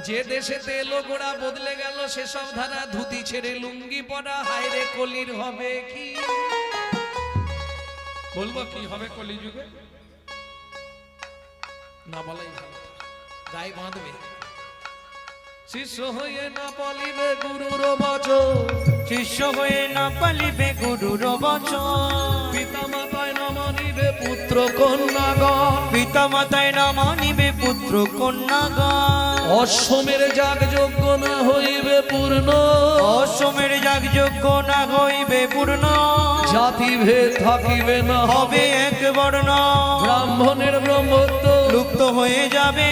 যে দেশেতে এলো গোড়া বদলে গেল সেসব ধারা, ধুতি ছেড়ে লুঙ্গি পরা, হায়রে কলির হবে কি? বলবো কি হবে কলিযুগে? না বলাই ভালো, গায়ে বাঁধবে। শিষ্য হয়ে না পালিবে গুরুর বচন, শিষ্য হয়ে না পালিবে গুরুর বচন, পিতা মাতায় না মানিবে পুত্র কন্যাগণ, পিতা মাতায় না মানিবে পুত্র কন্যাগণ, অশ্বমের যাগ যজ্ঞ না হইবে পূর্ণ, অশ্বমের যাগযজ্ঞ না হইবে পূর্ণ, জাতিভেদ থাকিবে না হবে এক বর্ণ, ব্রাহ্মণের ব্রহ্মত্ব লুপ্ত হয়ে যাবে,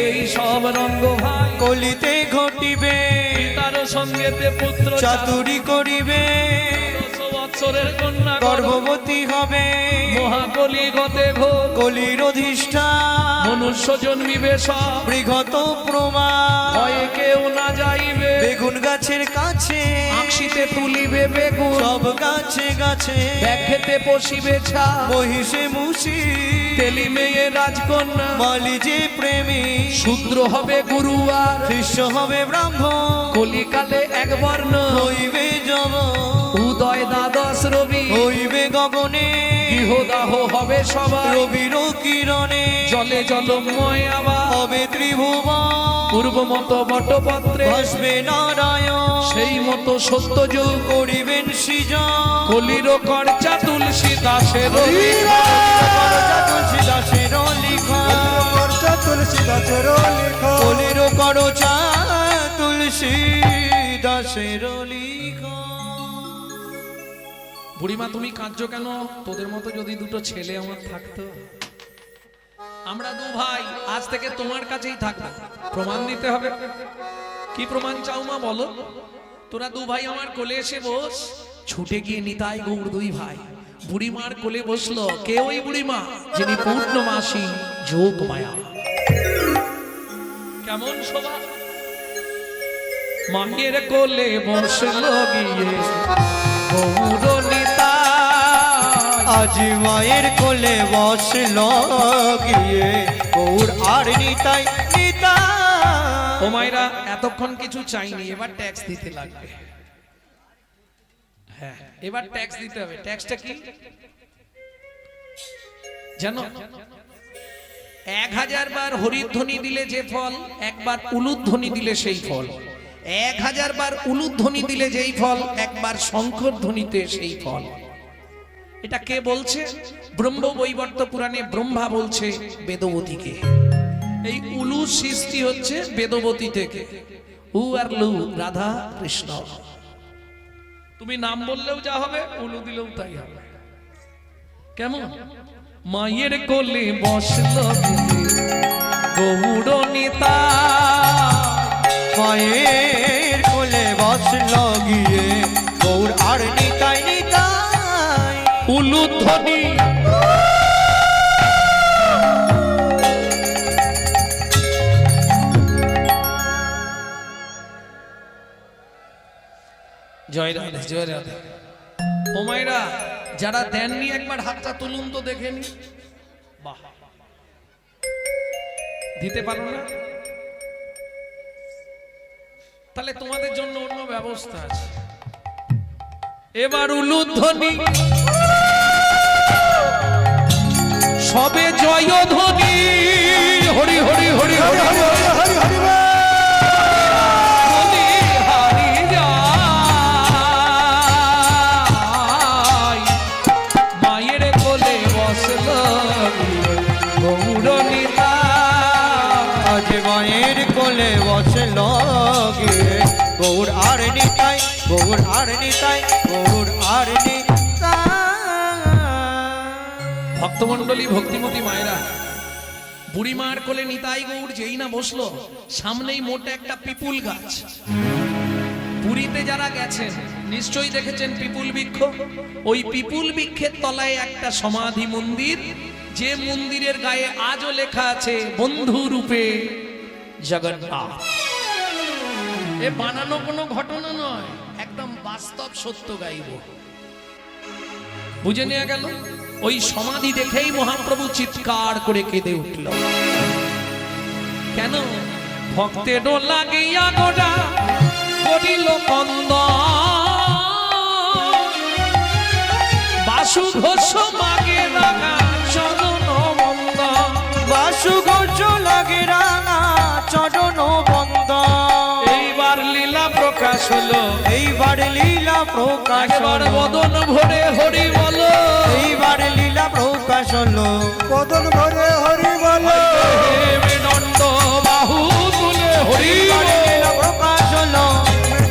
এই সব রঙ্গ ভাই কলিতে ঘটিবে, পিতার সঙ্গেতে পুত্র চাতুরি করিবে, 10 বৎসরের কন্যা গর্ভবতী হবে, মহাকলি গতে ঘোর, কলির অধিষ্ঠান, মনুষ্য জন্মিবে সব, বৃহৎ প্রমাণ, ভয়ে কেউ না যাইবে, বেগুন গাছের কাছে আঁকশিতে তুলিবে বেগুন, সব গাছে গাছে ব্যাঘেতে পশিবে ছা, মহিষে মুষি, তেলি মেয়ে রাজকন্যা, মালি যে প্রেমী, শূদ্র হবে গুরু আর শিষ্য হবে ব্রাহ্মণ, কলিকালে এক বর্ণ, হইবে যম, উদয় দ্বাদশ রবি, হইবে গগনে, গৃহদাহ হবে সবার, রবির কিরণে, জলে জলময় আবার, হবে ত্রিভুবন, পূর্ব মতো বটপত্রে বসবে নারায়ণ, সেই মতো সত্য যুগ, করিবেন সৃজন, কলির কর্চা তুলসী দাসের তুলসী দাসের লিখন, কলির করচা তুলসী দাসের লিখন। বুড়িমা তুমি কাঁদছো কেন? তোদের মতো যদি দুটো ছেলে আমার থাকতো। আমরা দু ভাই আজ থেকে তোমার কাছেই থাকবো, প্রমাণ দিতে হবে। কি প্রমাণ চাও মা বলো? তোরা দু ভাই আমার কোলে এসে বস। ছুটে গিয়ে নিতাই গৌর দুই ভাই বুড়িমার কোলে বসলো। কে ওই বুড়িমা? যিনি পূর্ণমাসী যোগ মায়া। কেমন শোভা! মায়ের কোলে বসলো গিয়ে গৌর নিতাই, আজ মায়ের কোলে বসল গিয়ে গৌর আর নিতাই নিতাই। ও মায়েরা এতক্ষণ কিছু চাইনি, এবার ট্যাক্স দিতে লাগবে। হ্যাঁ, এবার ট্যাক্স দিতে হবে। ট্যাক্সটা কি জানো? 1000 বার হরিধ্বনি দিলে যে ফল, একবার উলুধ্বনি দিলে সেই ফল। 1000 বার উলুধ্বনি দিলে যেই ফল, একবার শঙ্কর ধ্বনিতে সেই ফল। এটা কে বলছে? ব্রহ্ম বৈবর্ত পুরাণে ব্রহ্মা বলছে বেদবতীকে। এই উলু সৃষ্টি হচ্ছে বেদবতী থেকে। উ আর লু রাধা কৃষ্ণ। তুমি নাম বললেও যা হবে, উলু দিলেও তাই হবে। কেমন? মায়ের কোলে বসলো গৌর নিতাই, মায়ের কোলে বসল গিয়ে গৌর আর নিতাই নিতাই। উলুধ্বনি জয় রাধে জয় রাধে। ও মায়েরা, যারা দেননি একবার হাতটা তুলুন তো দেখেনি। বাহ, দিতে পারো না? তাহলে তোমাদের জন্য অন্য ব্যবস্থা আছে। এবার উলুধ্বনি সবে জয় ধ্বনি। হরি হরি হরি হরি হরি হরি হরি মায়ের কোলে বসলো গৌর নিতাই, আজ মায়ের কোলে বসল গিয়ে গৌর আর নিতাই গৌর আর নিতাই গৌর আর নিতাই। ভক্তমণ্ডলী ভক্তিমতী মায়েরা, বুড়িমার কোলে নিতাই গৌর যেই না বসলো, সামনেই মোটা একটা পিপুল গাছ। পুরীতে যারা গেছেন নিশ্চয়ই দেখেছেন পিপুল বৃক্ষ। ওই পিপুল বৃক্ষের তলায় একটা সমাধি মন্দির, যে মন্দিরের গায়ে আজও লেখা আছে বন্ধু রূপে জগন্নাথ। এ বানানো কোনো ঘটনা নয়, একদম বাস্তব সত্য গাইব। বুঝে নেওয়া গেল? ওই সমাধি দেখেই মহাপ্রভু চিৎকার করে কেঁদে উঠল। কেন? ভক্তেরও লাগিয়া গোড়া করিল কন্দ বাসু ঘোষ মাগে রাঙা চরণ বন্দ বাসু ঘোষ লাগে রাঙা চরণ বন্দ এইবার লীলা প্রকাশ হলো এইবার লীলা প্রকাশ একবার হলো বদন ভরে হরি বলো এইবার লীলা প্রকাশ হলো বদন ভরে হরি বলো দণ্ড বাহু তুলে হরি এইবার লীলা প্রকাশ হলো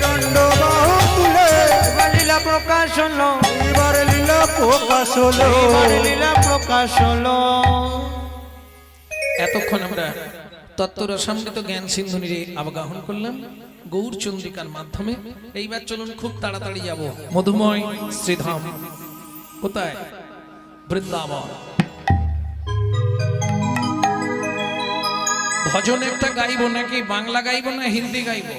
দণ্ড বাহু তুলে এইবার লীলা প্রকাশ হলো এবার লীলা প্রকাশ হলো এইবার লীলা প্রকাশ হলো। এতক্ষণ আমরা তত্ত্বরসামৃত জ্ঞান সিন্ধুনির আবগাহন করলাম গৌর চন্দ্রিকার মাধ্যমে। এইবার চলুন খুব তাড়াতাড়ি যাব মধুময় শ্রীধাম। কোথায়? বৃন্দাবন। ভজন একটা গাইবো নাকি বাংলা গাইবো না হিন্দি গাইবো?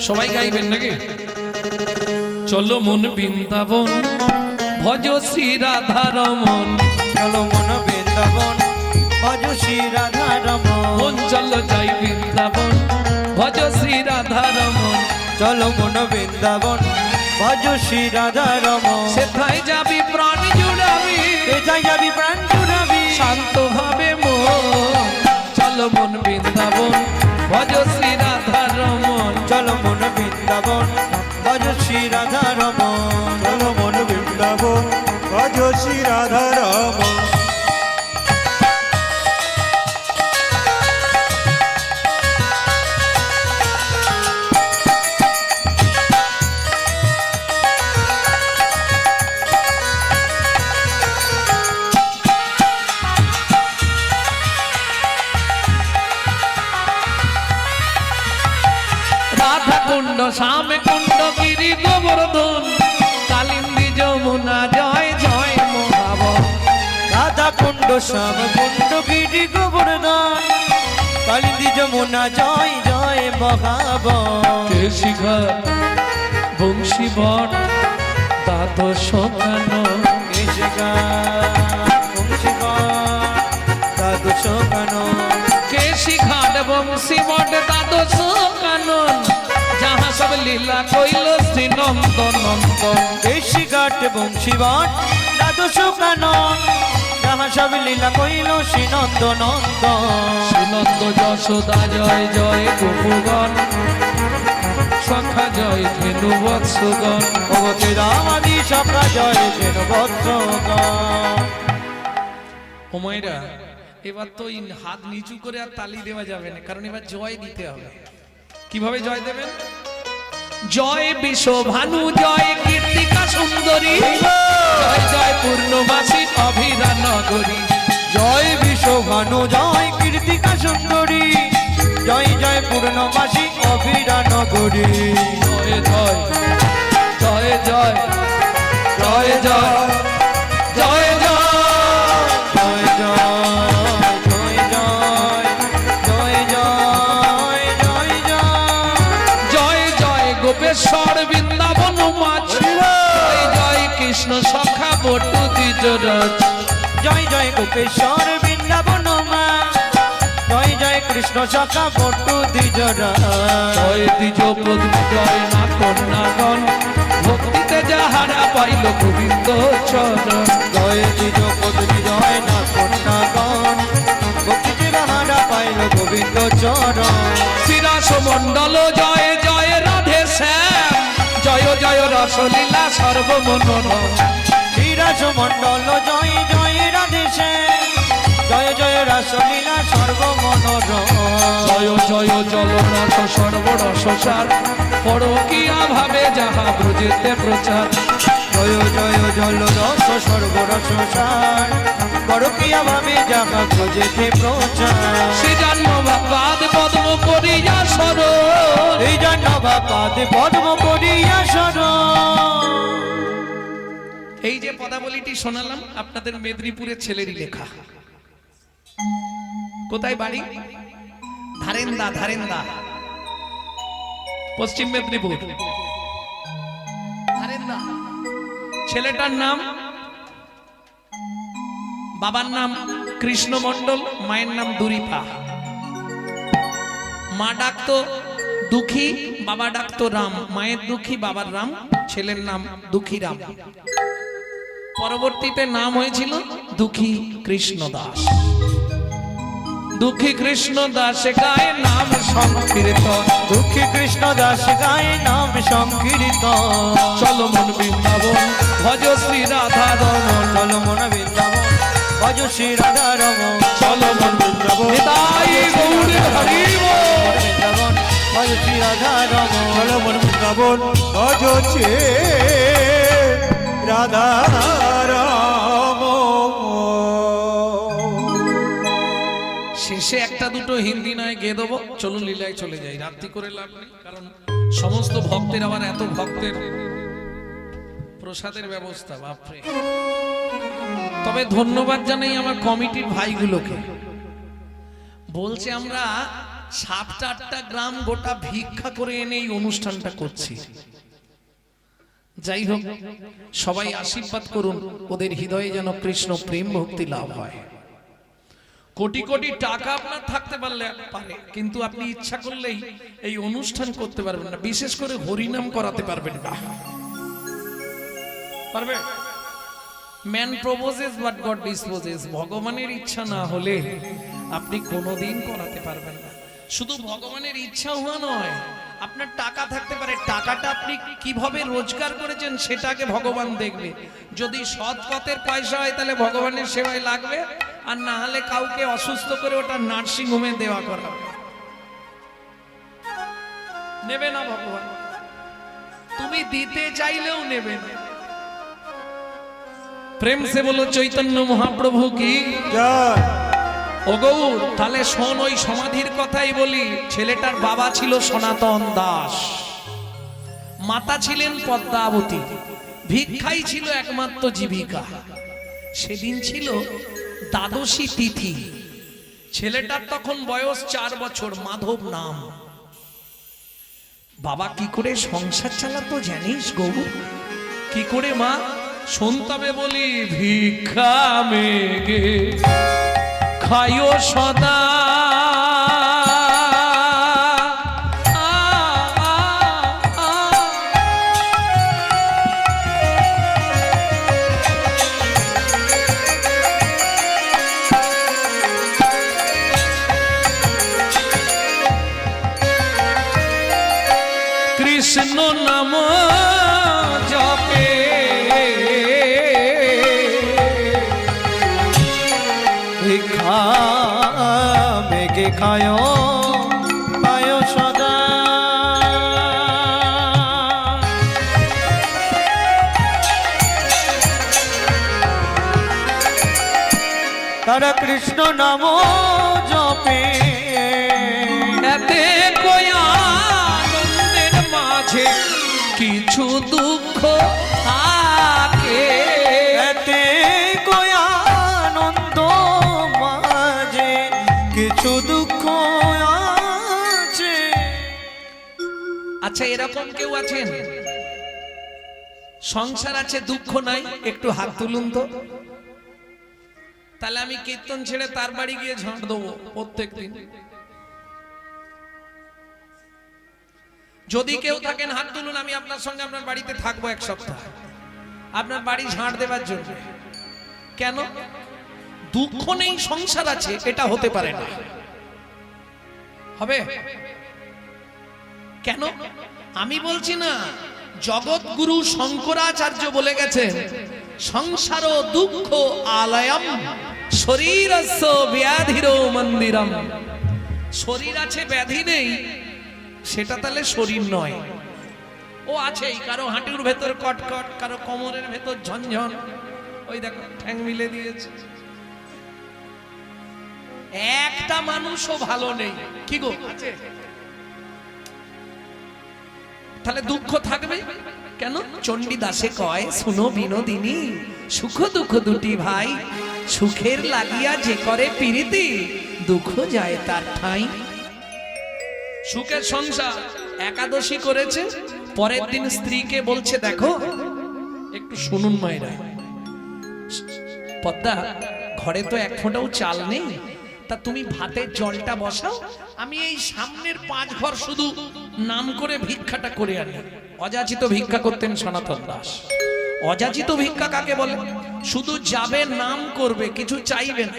সবাই গাইবেন নাকি? চলো মন বৃন্দাবন ভজ শ্রী রাধা রমন চলো মন বৃন্দাবন ভজ শ্রী রাধা রমন মন চলো যাই বৃন্দাবন ভজ শ্রী রাধা রমন চলো মন বৃন্দাবন ভজ শ্রী রাধা রমন সেথায় যাবি প্রাণ জুড়াবি কোথায় যাবি প্রাণ জুড়াবি শান্ত ভাবে মন চলো মন বৃন্দাবন ভজ শ্রী রাধা রমন চলো মন বৃন্দাবন ভজ শ্রী রাধা রমন চলো মন বৃন্দাবন ভজ শ্রী রাধা রমন রাধা কুণ্ড শ্যাম কুণ্ড গিরি গোবর্ধন কালিন্দী যমুনা জয় জয় মহাবন রাধা কুণ্ড শ্যাম কুণ্ড গিরি গোবর্ধন কালিন্দী যমুনা জয় জয় মহাবন শিখর বংশী বট দ্বাদশ কানন কেশি ঘাট বংশী বট দ্বাদশ কানন যাহা সব লীলা কইল শ্রী নন্দ নন্দন বেশি ঘাট বংশীবাট দ্বাদশ কানন যাহা সব লীলা কইল শ্রী নন্দ নন্দন শ্রীনন্দ যশোদা জয় জয় গোপগণ সখা জয় ধেনু বৎসগণ ভগতে রামাদি সখা জয় ধেনু বৎসগণ। ওমাইরা এবার তো হাত নিচু করে আর তালি দেওয়া যাবে না, কারণ এবার জয় দিতে হবে। কিভাবে জয় দেবেন? জয় বিশ্ব ভানু জয় কীর্তিকা সুন্দরী জয় জয় পূর্ণবাসী অভিরা নগরী জয় বিশ্বভানু জয় কীর্তিকা সুন্দরী জয় জয় পূর্ণবাসী অভিরা নগরী জয় জয় জয় জয় জয় জয় জয় জয় জয় জয় জয় জয় জয় জয় জয় জয় জয় গোপেশ্বর বৃন্দাবন মাছ জয় জয় কৃষ্ণ সখা বটু দ্বিজরথ জয় জয় গোপেশ্বর বৃন্দাবন মা জয় জয় কৃষ্ণ সখা বটু দ্বিজরা জয় দ্বিজ পদ্মী জয় না কন্যাগণ ভক্তিতে যাহারা পাইল গোবিন্দ চরণ জয় দ্বিজ পদ্মী জয় না কন্যাগণ ভক্তি রাহারা পাইল গোবিন্দ চরণ শ্রীরাস মণ্ডল জয় জয় রাধে শ্যাম জয় জয় রসলীলা সর্বমনোরম শ্রীরাজ মণ্ডল জয় জয় রাধেশে জয় জয় রাসলীলা সর্বমনোরম জয় জয় জলরস সর্বরসার পরকিয়া ভাবে যাহা ব্রজেতে প্রচার জয় জয় জল রস সর্বরস সার পরকিয়া ভাবে যাহা খোঁজেতে প্রচার শ্রী জন্মবাদ পদ্ম করিয়া সর এই জন্য বাপাদে পদ্ম করিয়া সর এই যে পদাবলীটি শোনালাম আপনাদের মেদিনীপুরের ছেলেরই লেখা। কোথায় বাড়ি? ধারেন্দা, ধারেন্দা, পশ্চিম মেদিনীপুর। ধারেন্দা ছেলেটার নাম, বাবার নাম কৃষ্ণ মণ্ডল, মায়ের নাম দুরিপা। মা ডাকতো দুঃখী, বাবা ডাকতো রাম। মায়ের দুঃখী, বাবার রাম, ছেলের নাম দুঃখী রাম। পরবর্তীতে নাম হয়েছিল দুঃখী কৃষ্ণ দাস। দুঃখী কৃষ্ণ দাস গায়ে নাম সংকীর্তন, দুঃখী কৃষ্ণ দাস গায়ে নাম সংকীর্তন। চলো মন বৃন্দাবন ভজ শ্রী রাধা রমন, চলো মন বৃন্দাবন ভজ শ্রী রাধা রমন। চলো মন বৃন্দাবন নিতাই গৌর হরি বল। বৃন্দাবন ভজ শ্রী রাধা রমন। চলো মন বৃন্দাবন ভজছে রাধা রাম। শেষে একটা দুটো হিন্দি নয় গেয়ে দেবো, চলুন লীলায় চলে যাই, রাত্রি করে লাভ নেই, কারণ সমস্ত ভক্তের আবার এত ভক্তের প্রসাদের ব্যবস্থা, বাপরে। তবে ধন্যবাদ জানাই আমার কমিটির ভাইগুলোকে। বলছে আমরা 7-8টা গ্রাম গোটা ভিক্ষা করে এনে এই অনুষ্ঠানটা করছি। যাই হোক, সবাই আশীর্বাদ করুন, ওদের হৃদয়ে যেন কৃষ্ণ প্রেম ভক্তি লাভ হয়। কোটি কোটি টাকা আপনার থাকতে পারে, কিন্তু আপনি ইচ্ছা করলেই এই অনুষ্ঠান করতে পারবেন না, বিশেষ করে হরিনাম করাতে পারবেন না। পারবে? Man proposes but god disposes. ভগবানের ইচ্ছা না হলে আপনি কোনোদিন করাতে পারবেন না। শুধু ভগবানের ইচ্ছা হওয়া নয়, আপনার টাকা থাকতে পারে, টাকাটা আপনি কিভাবে রোজগার করেছেন সেটাকে ভগবান দেখবে। যদি সৎ পথের পয়সা হয় তাহলে ভগবানের সেবায় লাগবে, আর না হলে কাউকে অসুস্থ করে ওটা নার্সিং হোমে দেওয়া করা নেবে না ভগবান। তুমি দিতে চাইলেও নেবে না। প্রেম সে বলো চৈতন্য মহাপ্রভু কি জয়। ও গৌর। তাহলে শোন, ওই সমাধির কথাই বলি। ছেলেটার বাবা ছিল সনাতন দাস, মাতা ছিলেন পদ্মাবতী, ভিক্ষাই ছিল একমাত্র জীবিকা। সেদিন ছিল দ্বাদশী তিথি। ছেলেটার তখন বয়স 4 বছর, মাধব নাম। বাবা কি করে সংসার চালাতো জানিস গৌর? কি করে মা? শুনতবে বলি, ভিক্ষা মেগে খায়ো সদা, কৃষ্ণ নাম জপে ভিক্ষা মেঘে খায় পায় সদা। তারা কৃষ্ণ নাম জপে, এতে কই আনন্দের মাঝে কিছু দুঃখ থাকে, এতে কই আনন্দ মাঝে কিছু দুঃখ আছে। আচ্ছা, এরকম কেউ আছেন সংসার আছে দুঃখ নাই? একটু হাত তুলুন তো। তাহলে আমি কীর্তন ছেড়ে তার বাড়ি গিয়ে ঝাঁট দেবো প্রত্যেকদিন। যদি কেউ থাকেন হাত তুলুন, আমি আপনার সঙ্গে আপনার বাড়িতে থাকবো 1 সপ্তাহ, আপনার বাড়ি ঝাঁট দেবার জন্য। কেন? দুঃখ নেই সংসার আছে, এটা হতে পারে না। হবে? কেন? আমি বলছি না, জগৎগুরু শঙ্করাচার্য বলে গেছেন, সংসার দুঃখ আলয়ম শরীরস্য ব্যাধিরো মন্দিরম। শরীর আছে, ব্যাধি নেই, সেটা তাহলে শরীর নয়। ও আছেই, কারো হাঁটুর ভেতর কটকট, কারো কোমরের ভেতর ঝনঝন, ওই দেখো ঠ্যাং মিলে দিয়েছে। একটা মানুষও ভালো নেই। কি গো আছে? তাহলে দুঃখ থাকবে কেন? চণ্ডীদাসে কয়, শুনো বিনোদিনী, সুখ দুঃখ দুটি ভাই, সুখের লাগিয়া যে করে প্রীতি, দুঃখ যায় তার ঠাঁই। সুখের সংসার, একাদশী করেছে, পরের দিন স্ত্রীকে বলছে, দেখো একটু শুনুন মায়েরা। পদ্মা, ঘরে তো এক ফোঁটাও চাল নেই, তা তুমি ভাতের জলটা বসাও, আমি এই সামনের 5 ঘর শুধু নাম করে ভিক্ষাটা করে আনি। অযাচিত ভিক্ষা করতেন সনাতন দাস। অযাচিত ভিক্ষা কাকে বলে? শুধু যাবে, নাম করবে, কিছু চাইবে না।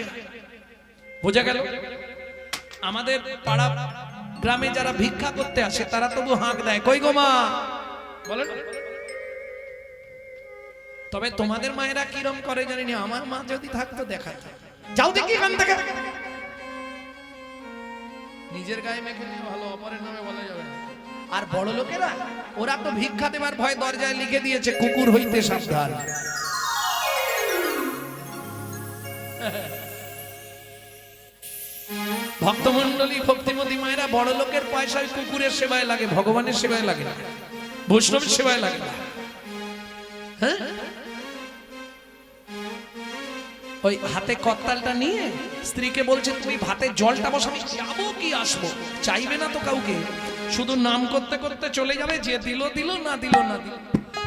বোঝা গেল? আমাদের পাড়া গ্রামে যারা ভিক্ষা করতে আসে তারা তবু হাঁক দেয়, কই গো মা, বলেন। তবে তোমাদের মায়েরা কিরম করে জানি না, আমার মা যদি থাকতো দেখাতো, যাও দেখি এখান থেকে। নিজের গায়ে মেখে নিয়ে ভালো, অপরের নামে বলা যাবে না। আর বড় লোকেরা, ওরা তো ভিক্ষা দেবার ভয় দরজায় লিখে দিয়েছে, কুকুর হইতে সাবধান। ভক্তমন্ডলী, ভক্তিমতী মায়েরা, বড় লোকের পয়সায় কুকুরের সেবায় লাগে, ভগবানের সেবায় লাগে না, বৈষ্ণবের সেবায় লাগে না। হ্যাঁ, ওই হাতে করতালটা নিয়ে স্ত্রীকে বলছে, তুমি ভাতে জলটা বসো, আমি যাবো কি আসবো, চাইবে না তো কাউকে, শুধু নাম করতে করতে চলে যাবে, যে দিল দিল, না দিল না দিল।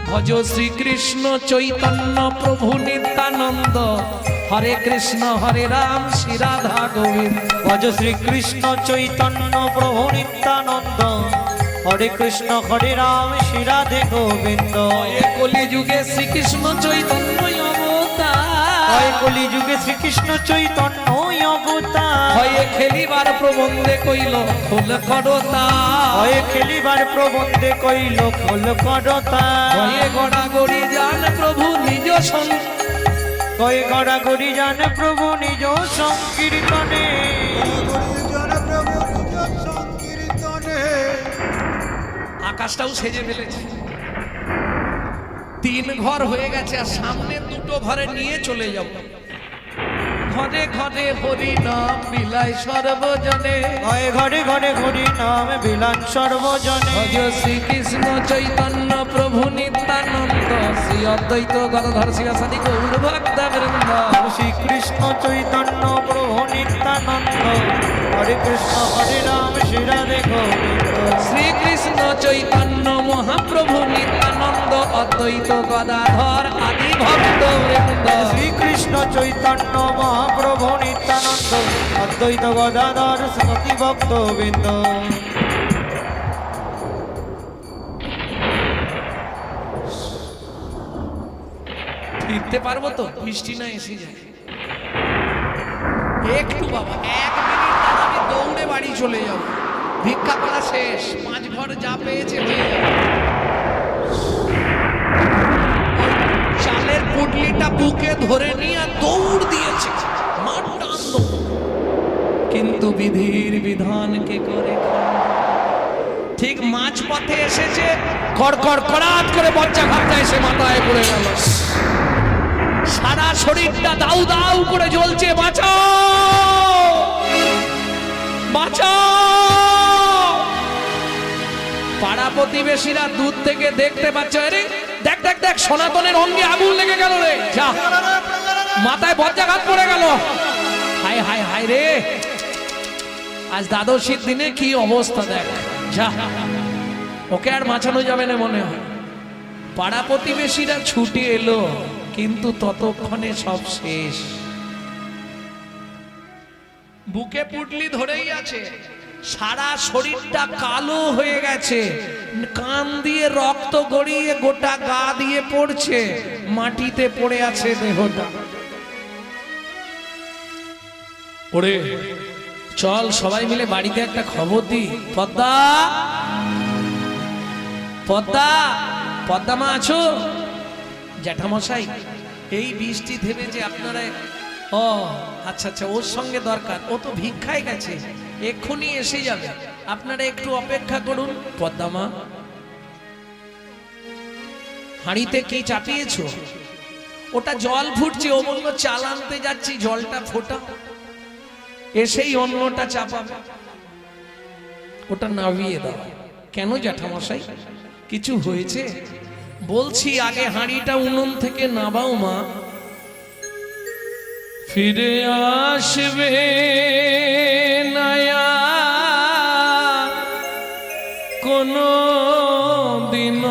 ভজ শ্রীকৃষ্ণ চৈতন্য প্রভু নিত্যানন্দ, হরে কৃষ্ণ হরে রাম শ্রী রাধা গোবিন্দ। ভজ শ্রীকৃষ্ণ চৈতন্য প্রভু নিত্যানন্দ, হরে কৃষ্ণ হরে রাম শ্রী রাধে গোবিন্দ। কলি যুগে শ্রীকৃষ্ণ চৈতন্য অবতার, কলি যুগে শ্রীকৃষ্ণ চৈতন্য অবতার, হয়ে খেলিবার প্রবন্ধে কইল খোল করতা, হয়ে খেলিবার প্রবন্ধে কইল খোল করতা, হয়ে গড়াগড়ি জান প্রভু নিজ কয়ে গড়াগড়ি জান প্রভু নিজ সংকীর্তনে। আকাশটাও সেজে ফেলেছে, 3 ঘর হয়ে গেছে, আর সামনে 2টো ঘরে নিয়ে চলে যাব। ঘরে ঘরে হরি নাম বিলায় সর্বজনে, ঘরে ঘরে ঘরে হরি নাম বিলান সর্বজনে। ভজ শ্রীকৃষ্ণ চৈতন্য প্রভু নিত্যানন্দ, শ্রী অদ্বৈত গদাধর শিবাসাদি গৌর ভক্ত বৃন্দ। শ্রীকৃষ্ণ চৈতন্য প্রভু নিত্যানন্দ, হরে কৃষ্ণ হরে রাম শ্রী রাধে গোবিন্দ। শ্রীকৃষ্ণ চৈতন্য মহাপ্রভু নিত্যানন্দ, অদ্বৈত গদাধর আদি ভক্ত বৃন্দ। শ্রীকৃষ্ণ চৈতন্য মহাপ্রভু নিত্যানন্দ, অদ্বৈত গদাধর সতী ভক্ত বৃন্দ। ফিরতে পারবো তো? বৃষ্টি না এসে যায় একটু বাবা, 1 মিনিট দাঁড়া, আমি দৌড়ে বাড়ি চলে যাব। ভিক্ষা করা শেষ, 5 ঘর যা পেয়েছে হয়ে যাবে। চালের পুটলিটা বুকে ধরে নিয়ে দৌড় দিয়েছে, মাঠ টানলো, কিন্তু বিধির বিধানকে করে ঠিক মাঝ পথে এসেছে, খড়খড় খড়াত করে বজ্রাঘাতটা এসে মাথায় পড়ে গেল। সারা শরীরটা দাউ দাউ করে জ্বলছে, বাঁচাও বাঁচাও। পাড়া প্রতিবেশীরা দূর থেকে দেখতে পাচ্ছে, আরে দেখ দেখ দেখ, সনাতনের অঙ্গে আগুন লেগে গেল রে, যা, মাথায় বজ্রাঘাত পড়ে গেল। হায় হায় হায় রে, আজ দ্বাদশীর দিনে কি অবস্থা দেখ, যা, ওকে আর বাঁচানো যাবে না মনে হয়। পাড়া প্রতিবেশীরা ছুটে এলো, কিন্তু ততক্ষণে সব শেষ। বুকে পুটলি ধরেই আছে, সারা শরীরটা কালো হয়ে গেছে, কান দিয়ে রক্ত গড়িয়ে গোটা গা দিয়ে পড়ছে, মাটিতে পড়ে আছে দেহটা। ওরে চল সবাই মিলে বাড়িতে একটা খবর দি। পদ্মা, পদ্মা, পদ্মা মা আছো? জ্যাঠামশাই, এই বৃষ্টি থেমেছে, আপনারা, ও আচ্ছা আচ্ছা, ওর সঙ্গে দরকার, ও তো ভিক্ষায় গেছে, এক্ষুনি এসে যাবে, আপনারা একটু অপেক্ষা করুন। পদ্মা মা, হাঁড়িতে কি চাপিয়েছো? ওটা জল ফুটছে, ও বললো চাল আনতে যাচ্ছি, জলটা ফোটা, এসেই অন্যটা চাপাবে, ওটা নামিয়ে দাও। কেন জ্যাঠামশাই, কিছু হয়েছে? বলছি আগে হাঁড়িটা উনুন থেকে নামাও মা। ফিরে আসবে নয়া কোনো দিন,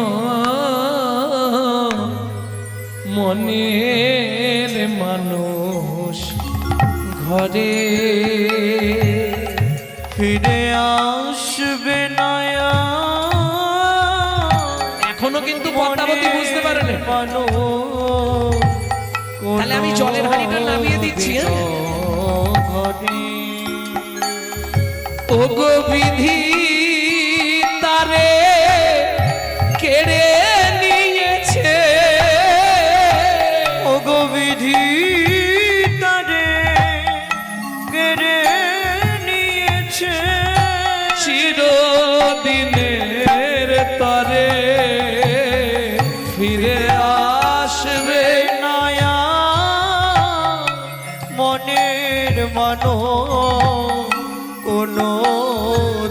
মনের মানুষ ঘরে ফিরে আসবে নয়া এখনো কিন্তু পদ্মাবতী বুঝতে পারেনি। মানুষ তাহলে আমি জলের হাঁড়িটা নামিয়ে দিচ্ছি, হ্যাঁ? ও গো বিধি তারে কেড়ে নিয়েছে, ও গো বিধি তারে কেড়ে নিয়েছে, চিরদিনের তরে ফিরে আসবে নয়া মনের মানুষ কোনো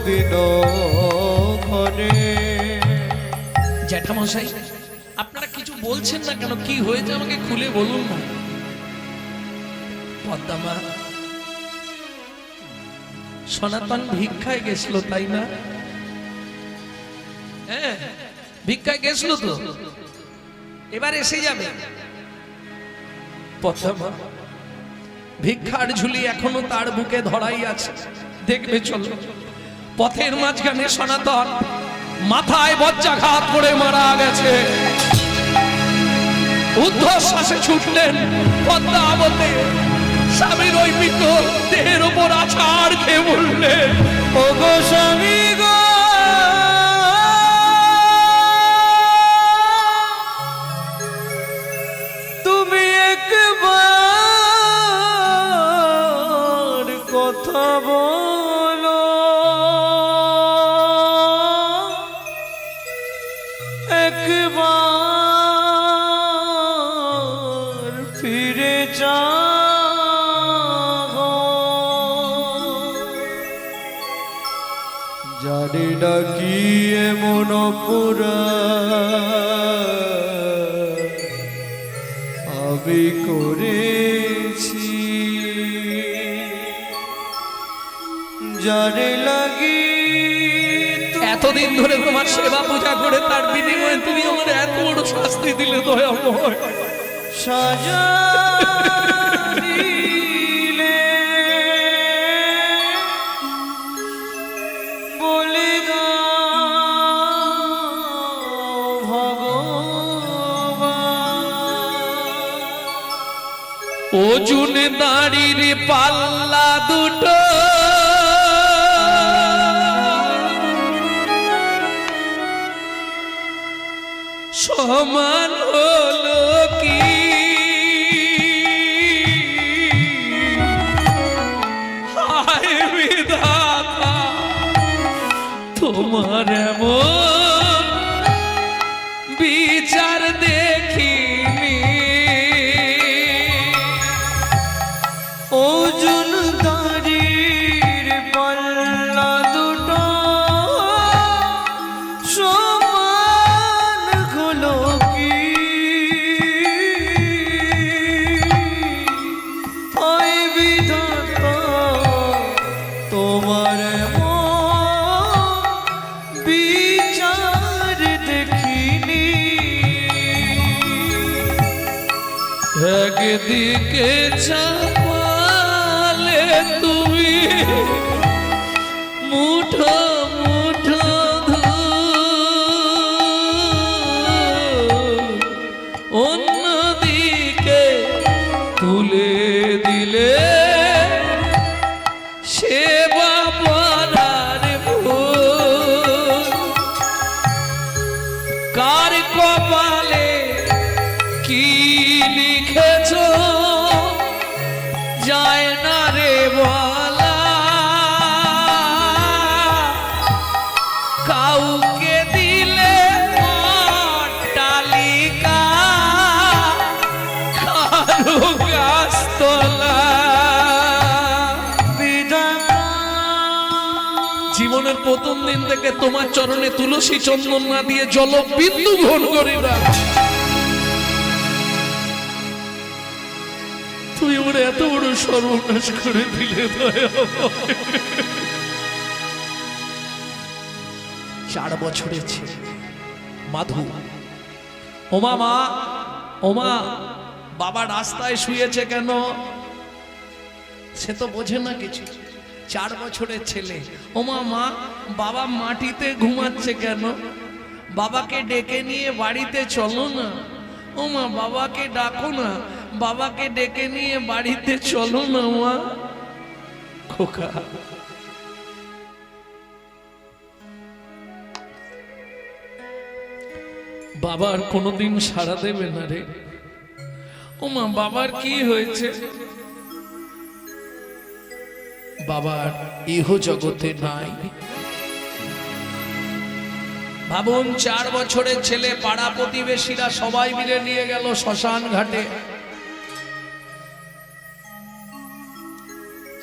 দিনও ঘরে। জ্যাঠামশাই আপনারা কিছু বলছেন না কেন? কি হয়েছে আমাকে খুলে বলুন না। পদ্মামা সনাতন ভিক্ষায় গেছিল, তাই না? হ্যাঁ, ভিক্ষায় গেছিল তো, এবার এসে যাবে। পদ্মামা ভিক্ষার ঝুলি এখনো তার বুকে ধরাই আছে, দেখবে চলো। পথের মাঝখানে সনাতন মাথায় বজ্রাঘাত করে মারা গেছে। ঊর্ধ্বশ্বাসে ছুটলেন পদ্মাবতী, স্বামীর ওই মৃত দেহের উপর আছাড় খেয়ে বললেন, ও গো স্বামী গো, তুমি একবার কথা বলো, একবার ফিরে যাও, জানি না কি এমন পুরা আমি করেছি, জানি লাগি এতদিন ধরে তোমার সেবা পূজা করে তার বিনিময়ে তুমি আমার এত বড় শাস্তি দিলে দয়াময়। সাজা দিলে বলে দাও ভগবান, ওজন দাঁড়ির পাল্লা দুটো সমান হলো কি, হায় বিধাতা তোমার এমন বিচার দেখিনি। ওজন দাঁড়ির পাল্লা দুটো সমান হলো কি, হায় বিধাতা তোমার এমন বিচার দেখিনি। একদিকে চাপালে তুমি মুঠো মুঠো ধূল, অন্যদিকে তুলে দিলে সেবা পরার ভুল। কার কপালে কি লিখেছ যায় না রে বলা, কাউকে দিলে অট্টালিকা, কারো গাছতলা। জীবনের প্রথম দিন থেকে তোমার চরণে তুলসী চন্দন না দিয়ে জল বিন্দু গ্রহণ করি না। তুই আমার এত বড় সর্বনাশ করে দিলে দয়াময়। 4 বছরের ছেলে মাধু, ওমা মা, ওমা বাবা রাস্তায় শুয়েছে কেন? সে তো বোঝে না কিছু। 4 বছরের ছেলে, ওমা মা, বাবা মাটিতে ঘুমাচ্ছে কেন? বাবাকে ডেকে নিয়ে বাড়িতে চলো না। ওমা বাবাকে ডাকো না, বাবাকে ডেকে নিয়ে বাড়িতে চলো না মা। খোকা, বাবার কোনোদিন সাড়া দেবে না রে। ওমা বাবার কি হয়েছে? বাবার ইহ জগতে নাই। ভাবুন, 4 বছরের ছেলে, পাড়া প্রতিবেশীরা সবাই মিলে নিয়ে গেল শ্মশান ঘাটে।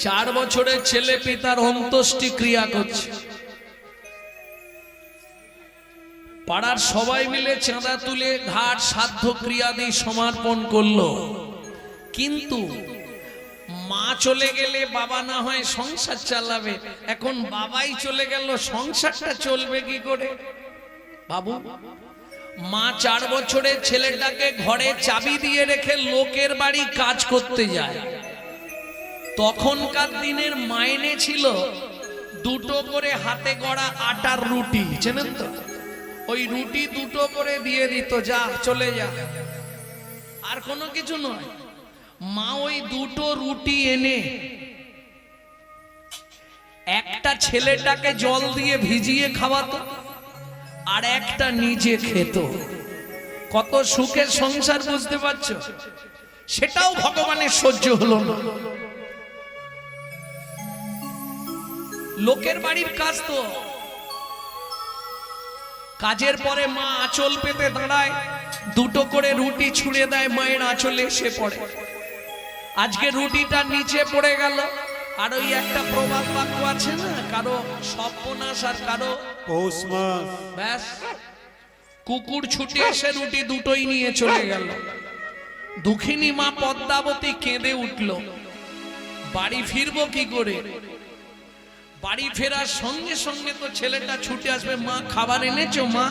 4 বছরের ছেলে পিতার অন্ত্যেষ্টি ক্রিয়া করছে। পাড়ার সবাই মিলে চাঁদা তুলে ঘাট শ্রাদ্ধ ক্রিয়াদি সমর্পণ করলো। কিন্তু মা চলে গেলে বাবা না হয় সংসার চালাবে, এখন বাবাই চলে গেল, সংসারটা চলবে কি করে? বাবু, মা 4 বছরের ছেলেটাকে ঘরে চাবি দিয়ে রেখে লোকের বাড়ি কাজ করতে যায়। তখনকার দিনের মাইনে ছিল 2টো করে হাতে গড়া আটার রুটি, চেনেন তো? ওই রুটি 2টো করে দিয়ে দিত, যা চলে যা, আর কোনো কিছু নয়। মা ওই 2টো রুটি এনে একটা ছেলেটাকে জল দিয়ে ভিজিয়ে খাওয়াতো, আর একটা নিজে খেত। কত সুখের সংসার, বুঝতে পারছো? সেটাও ভগবানের সহ্য হলো না। লোকের বাড়ির কাজ তো। কাজের পরে মা আঁচল পেতে দাঁড়ায়, 2টো করে রুটি ছুঁড়ে দেয়, মায়ের আঁচলে এসে পড়ে। আজকে রুটিটা নিচে পড়ে গেল। আর ওই একটা প্রবাদ বাক্য আছে না, কারো সর্বনাশ আর কারো পৌষ মাস। ব্যাস, কুকুর ছুটে এসে রুটি 2টোই নিয়ে চলে গেল। দুঃখিনী মা পদ্মাবতী কেঁদে উঠল, বাড়ি ফিরবো কি করে? বাড়ি ফেরার সঙ্গে সঙ্গে তো ছেলেটা ছুটে আসবে, মা খাবার এনেছো? মা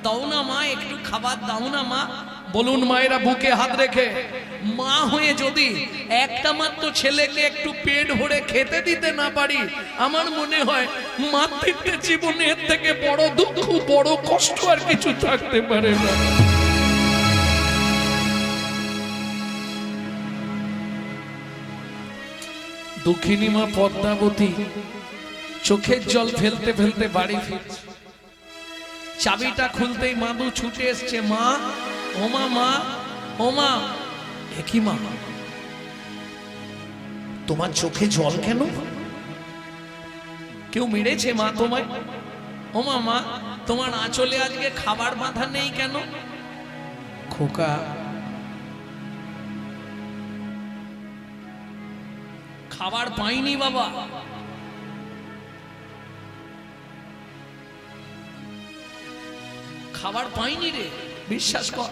দাও না, মা একটু খাবার দাও না মা। বলুন মায়েরা, বুকে হাত রেখে, মা হয়ে যদি একটা মাত্র ছেলেকে একটু পেট ভরে খেতে দিতে না পারি, আমার মনে হয় মাতৃত্বের জীবনে এর থেকে বড় দুঃখ, বড় কষ্ট আর কিছু থাকতে পারে না। দুঃখিনী মা পদ্মাবতী চোখের জল ফেলতে ফেলতে বাড়ি ফিরছে। চাবিটা খুলতেই মাদু ছুটে এসছে, মা, ওমা মা, ওমা। একই মা, তোমার চোখে জল কেন? কেউ মেরেছে মা তোমায়? ওমা মা, তোমার আঁচলে আজকে খাবার বাঁধা নেই কেন? খোকা, খাবার পাইনি বাবা। খাবার পাইনি রে, বিশ্বাস কর,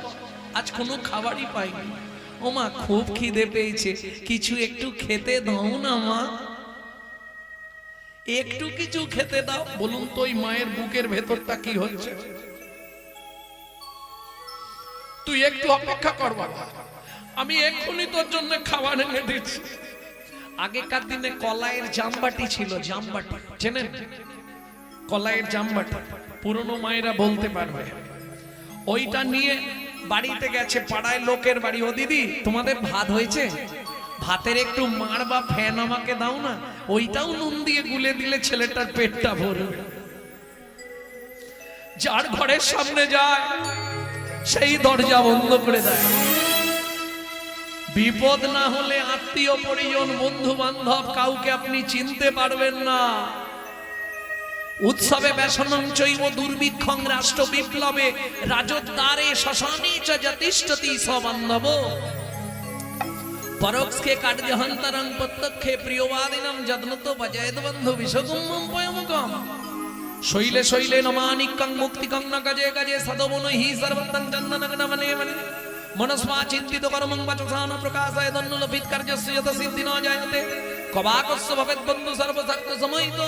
আজ কোনো খাবারই পাইনি। ও মা, খুব খিদে পেয়েছে, কিছু একটু খেতে দাও না মা, একটু কিছু খেতে দাও। বলুন তো ওই মায়ের বুকের ভেতরটা কি হচ্ছে? তুই একটু অপেক্ষা কর বাবা, আমি এক্ষুনি তোর জন্য খাবার এনে দিচ্ছি। আগেকার দিনে কলাইয়ের জামবাটি ছিল, জামবাটি চেনেন? কলাইয়ের জামবাটি পুরনো মায়েরা বলতে পারবে। ওইটা নিয়ে বাড়িতে গেছে, পাড়ায় লোকের বাড়ি। ও দিদি, তোমাদের ভাত হয়েছে? ভাতের একটু মার বা ফ্যান আমাকে দাও না। ওইটাও নুন দিয়ে গুলে দিলে ছেলেটার পেটটা ভরবে। যার ঘরের সামনে যায় সেই দরজা বন্ধ করে দেয়। বিপদ না হলে আত্মীয় পরিজন, বন্ধু বান্ধব, কাউকে আপনি চিনতে পারবেন না। উৎসবে ব্যসনং চৈব দুর্ভিক্ষং রাষ্ট্র বিপ্লবে রাজদ্বারে শ্মশানে চ যতিষ্ঠতি সবান্ধব পরোক্ষে কার্যহন্তরং প্রত্যক্ষে প্রিয়বাদিনম যত্নত ভজেদ বন্ধু বিশ্বগুম্মম পয়মুকম শৈলে শৈলে নমানিকং মুক্তিকং ন গজে গজে সদবন হি সর্বতং চন্দনগ্ন মনে মনে মনস্বা চিন্তিত কর্মং বচসান প্রকাশয়দন্নুলভিত কার্যস্য যত সিদ্ধি ন জায়তে কবাকস্য ভবেদ বন্ধু সর্বশক্ত সময়িত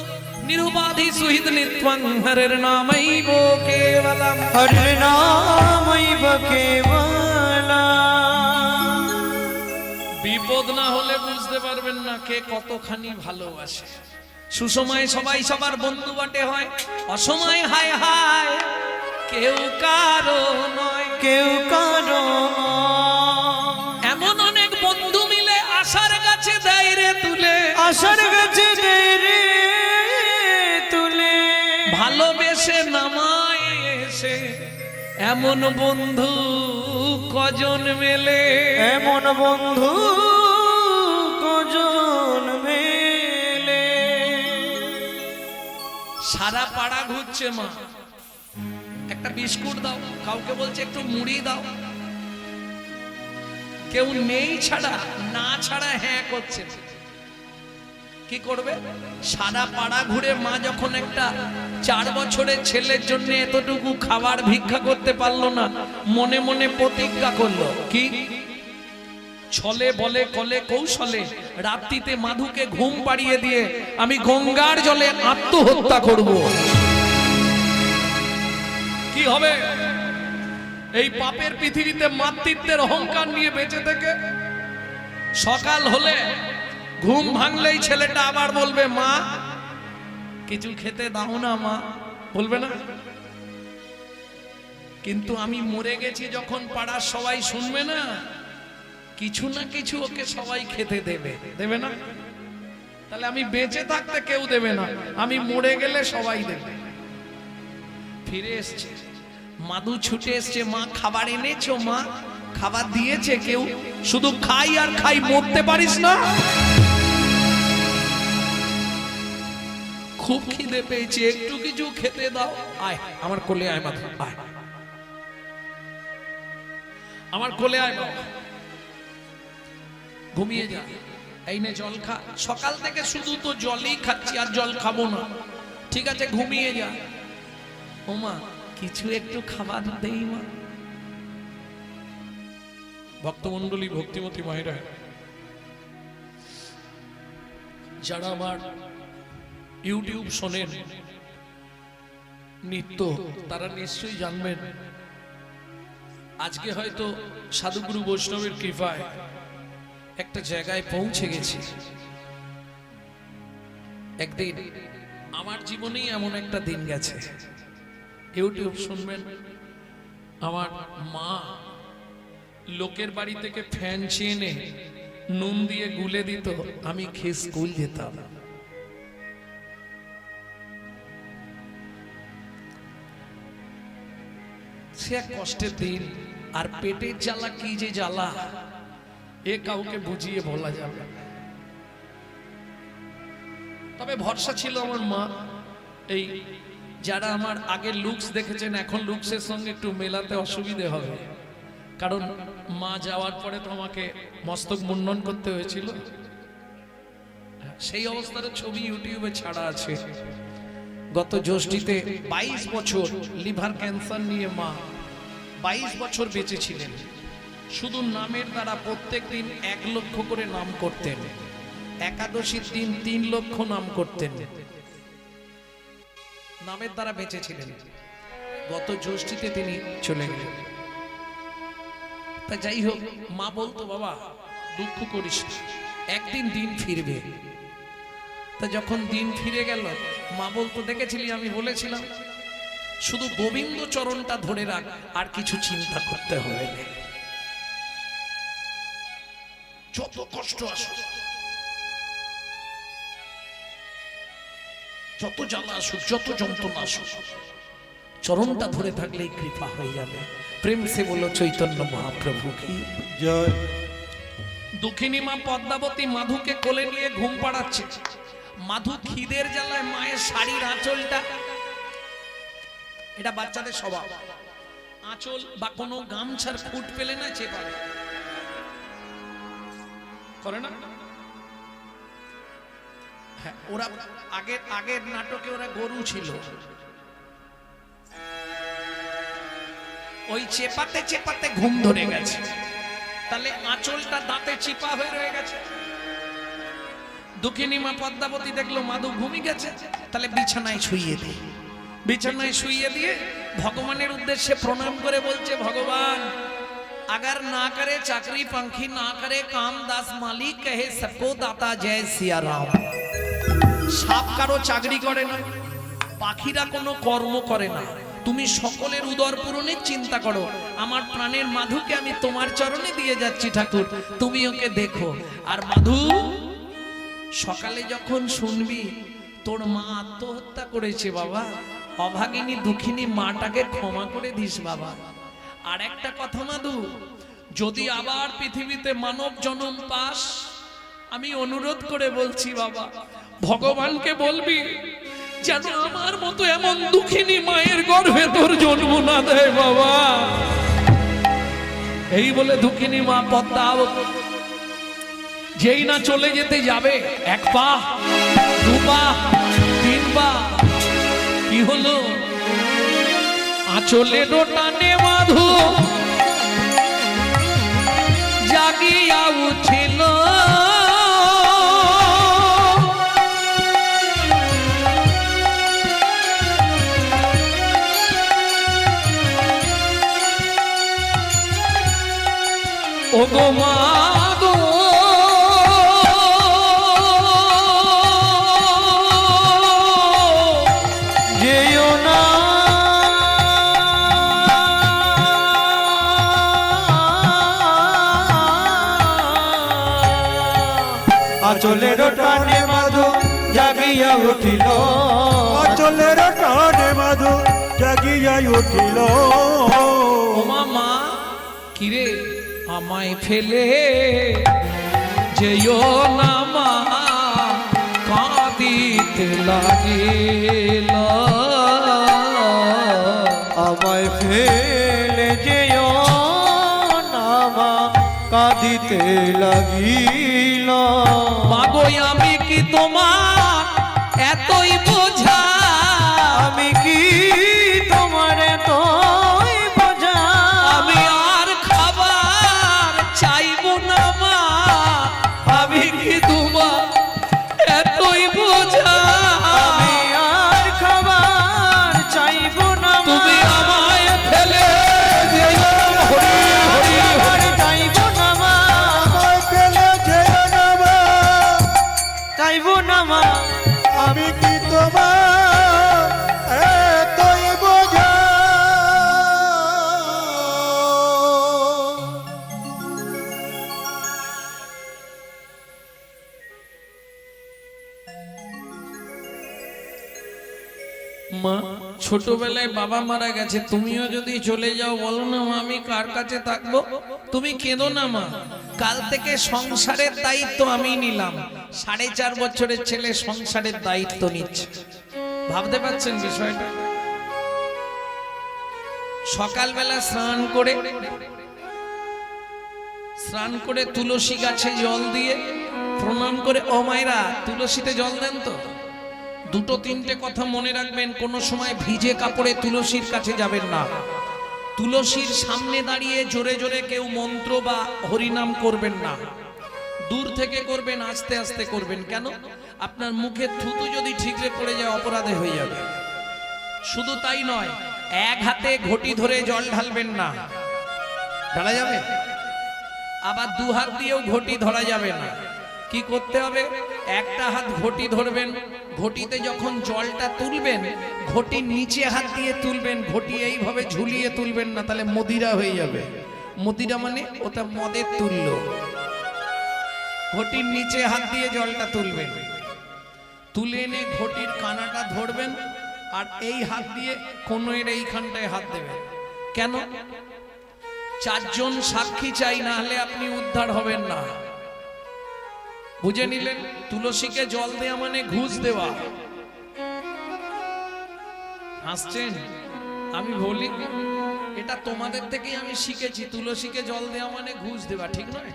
নিরুপাধি সুহিত নিত্যং হরির নামৈব কেবলম হরির নামৈব কেবলম। বিপদ না হলে বুঝতে পারবেন না কে কতখানি ভালোবাসে। সুসময়ে সবাই সবার বন্ধু বটে হয়, অসময়ে হায় হায় কেউ কারো নয়। কেউ কারো এমন অনেক বন্ধু মিলে আশার গাছে দেয় রে তুলে, আশার গাছে দেয় রে তুলে, ভালোবেসে নামায় এসে এমন বন্ধু কজন মেলে। এমন বন্ধু কজন মেলে। সারা পাড়া ঘুরছে মা, একটা বিস্কুট দাও, কাউকে বলছে একটু মুড়ি দাও, কেউ নেই ছাড়া না ছাড়া হ্যাঁ করছে। কি করবে? সারা পাড়া ঘুরে মা যখন একটা 4 বছরের ছেলের জন্য এতটুকু খাবার ভিক্ষা করতে পারলো না, মনে মনে প্রতিজ্ঞা করলো কি, ছলে বলে কলে কৌশলে রাত্রিতে মাধুকে ঘুম পাড়িয়ে দিয়ে আমি গঙ্গার জলে আত্মহত্যা করব। কি হবে? এই পাপের পৃথিবীতে মাতৃত্বের অহংকার নিয়ে বেঁচে থেকে সকাল হলে ঘুম ভাঙলেই ছেলেটা আবার বলবে মা কিছু খেতে দাও না মা, বলবে না? কিন্তু আমি মরে গেছি যখন পাড়ার সবাই শুনবে না, কিছু না কিছু ওকে সবাই খেতে দেবে, দেবে না? তাহলে আমি বেঁচে থাকতে কেউ দেবে না, আমি মরে গেলে সবাই দেবে। ফিরে এসছে মাধু, ছুটে এসছে, মা খাবার এনেছো? মা খাবার দিয়েছে কেউ? শুধু খাই আর খাই, মরতে পারিস না? খুব খিদে পেয়েছে, একটু কিছু খেতে দাও। আয় আমার কোলে আয় মাধু, আয় আমার কোলে আয় বাবা, ঘুমিয়ে যা, এই নে জল খা। সকাল থেকে শুধু তো জলই খাচ্ছি, আর জল খাবো না। ঠিক আছে ঘুমিয়ে যা। ও মা কিছু একটু খাবার দেই মা। ভক্তমন্ডলী, ভক্তিমতী মায়েরা, যারা আমার ইউটিউব শোনেন নিত্য, তারা নিশ্চয়ই জানবেন আজকে হয়তো সাধুগুরু বৈষ্ণবের কৃপায় একটা জায়গায় পৌঁছে গেছি। একদিন আমার জীবনেই এমন একটা দিন গেছে, ইউটিউব শুনবেন, আমার মা লোকের বাড়ি থেকে ফ্যান চেনে নুন দিয়ে গুলে দিত, আমি খেয়ে স্কুল যেতাম। সে এক কষ্টের দিন, আর পেটের জ্বালা কি যে জ্বালা, এ কাউকে বুঝিয়ে বলা যাবে না। তবে ভরসা ছিল আমার মা। এই যারা আমার আগের লুকস দেখেছেন, এখন লুকসের সঙ্গে একটু মেলাতে অসুবিধে হবে, কারণ মা যাওয়ার পরে তো আমাকে মস্তক মুন্ডন করতে হয়েছিল। সেই অবস্থার ছবি ইউটিউবে ছাড়া আছে। গত জ্যৈষ্ঠীতে 22 বছর লিভার ক্যান্সার নিয়ে মা 22 বছর বেঁচে ছিলেন। শুধু নামের দ্বারা প্রত্যেক দিন 1 লক্ষ করে নাম করতেন, একাদশীর দিন 3 লক্ষ নাম করতেন, নামের দ্বারা বেঁচে ছিলেন। গত জ্যৈষ্ঠীতে তিনি চলে গেলেন। তা যাই হোক, মা বলতো বাবা দুঃখ করিস না, একদিন দিন ফিরবে। তা যখন দিন ফিরে গেল, মা বলতো দেখেছিলি আমি বলেছিলাম শুধু গোবিন্দ চরণটা ধরে রাখ, আর কিছু চিন্তা করতে হবে না। যত কষ্ট আসুক, যত জ্বালা আসুক, যত যন্ত্রণা আসুক, চরণটা ধরে থাকলেই কৃপা হয়ে যাবে। প্রেম সে বলো চৈতন্য মহাপ্রভু কি জয়। দুঃখিনী মা পদ্মাবতী মাধুকে কোলে নিয়ে ঘুম পাড়াচ্ছে। মাধু খিদের জ্বালায় মায়ের শাড়ির আঁচলটা, এটা বাচ্চাদের স্বভাব, আঁচল বা কোনো গামছার ফুট পেলে না চেপাবে, করে না? হ্যাঁ, ওরা আগের নাটকে ওরা গরু ছিল, ওই চেপাতে চেপাতে ঘুম ধরে গেছে, তাহলে আঁচলটা দাঁতে চিপা হয়ে রয়ে গেছে। দুঃখিনী মা পদ্মাবতী দেখলো মাধু ঘুমিয়ে গেছে, তাহলে বিছানায় শুইয়ে দিই। বিছানায় শুইয়ে দিয়ে ভগবানের উদ্দেশ্যে প্রণাম করে বলছে, ভগবান अगर ना करे चाकरी पंखी ना करे काम दास मालिक कहे सबको दाता जय सिया राम। সাপ কারো চাকরি করে না, পাখিরা কোনো কর্ম করে না, তুমি সকলের উদর পূরণের চিন্তা করো। আমার প্রাণের মাধুকে আমি তোমার চরণে দিয়ে যাচ্ছি ঠাকুর, তুমি ওকে দেখো। আর মাধু, সকালে যখন শুনবি তোর মা আত্মহত্যা করেছে বাবা, অভাগিনী দুঃখিনী মাটাকে ক্ষমা করে দিস বাবা। আর একটা কথা মাধু, যদি আবার পৃথিবীতে মানব জন্ম পাস, আমি অনুরোধ করে বলছি বাবা, ভগবানকে বলবি যেন আমার মতো এমন দুঃখিনী মায়ের গর্ভে তোর জন্ম না দেয় বাবা। এই বলে দুঃখিনী মা পদ্মাও যেই না চলে যেতে যাবে, এক পা দু পা তিন পা, কি হলো? আঁচলে টানে মাধু জাগিয়া উঠিল, ও গো মাগো যেও না আঁচলের টানে মাধু জাগিয়া উঠিল, অচলের টানে মাধু জাগিয়া উঠিল। ও মামা কিরে আমায় ফেলে যেও না মা, কাঁদিতে লাগিল। আমায় ফেলে যেও না মা, কাঁদিতে লাগিল। মাগো আমি কি তোমার এতই বোঝা, আমি কি তোমার তোই বোঝা, আমি আর খাবার চাইবো না মা, আমি কি তোমার এতই বোঝা, আমি আর খাবার চাইব না মা, তুমি আমায় ফেলে যেও হরি হরি খাবার চাইব না মা, আমায় ফেলে যেও না মা, চাইব না মা, আমি কি তোমার এতই বোঝা। মা ছোটবেলায় বাবা মারা গেছে, তুমিও যদি চলে যাও বলো না মা আমি কার কাছে থাকবো? তুমি কেঁদো না মা, কাল থেকে সংসারের দায়িত্ব আমি নিলাম। 4.5 বছরের ছেলে সংসারের দায়িত্ব নিচ্ছে, ভাবতে পারছেন বিষয়টা? সকালবেলা স্নান করে তুলসী গাছে জল দিয়ে প্রণাম করে, ও মায়েরা তুলসীতে জল দেন তো। দুটো তিনটে কথা মনে রাখবেন, কোনো সময় ভিজে কাপড়ে তুলসীর কাছে যাবেন না। তুলসীর সামনে দাঁড়িয়ে জোরে জোরে কেউ মন্ত্র বা হরিনাম করবেন না, দূর থেকে করবেন, আস্তে আস্তে করবেন। কেন? আপনার মুখে থুতু যদি ঠিকরে পড়ে যায় অপরাধে হয়ে যাবে। শুধু তাই নয়, এক হাতে ঘটি ধরে জল ঢালবেন না, ঢালা যাবে? আবার দু হাত দিয়েও ঘটি ধরা যাবে না। কি করতে হবে? একটা হাত ঘটি ধরবেন, ঘটিতে যখন জলটা তুলবেন ঘটির নিচে হাত দিয়ে তুলবেন, ঘটি এইভাবে ঝুলিয়ে তুলবেন না, তাহলে মদিরা হয়ে যাবে। মদিরা মানে ওটা মদের তুল্য। ঘটির নিচে হাত দিয়ে জলটা তুলবেন, তুলে এনে ঘটির কানাটা ধরবেন, আর এই হাত দিয়ে কোণের এইখানটায় হাত দেবেন। কেন? 4 জন সাক্ষী চাই, না হলে আপনি উদ্ধার হবেন না। বুঝে নিলেন? তুলসীকে জল দেওয়া মানে ঘুষ দেওয়া। হাসছেন? আমি বলি এটা তোমাদের থেকেই আমি শিখেছি, তুলসীকে জল দেওয়া মানে ঘুষ দেওয়া, ঠিক নয়?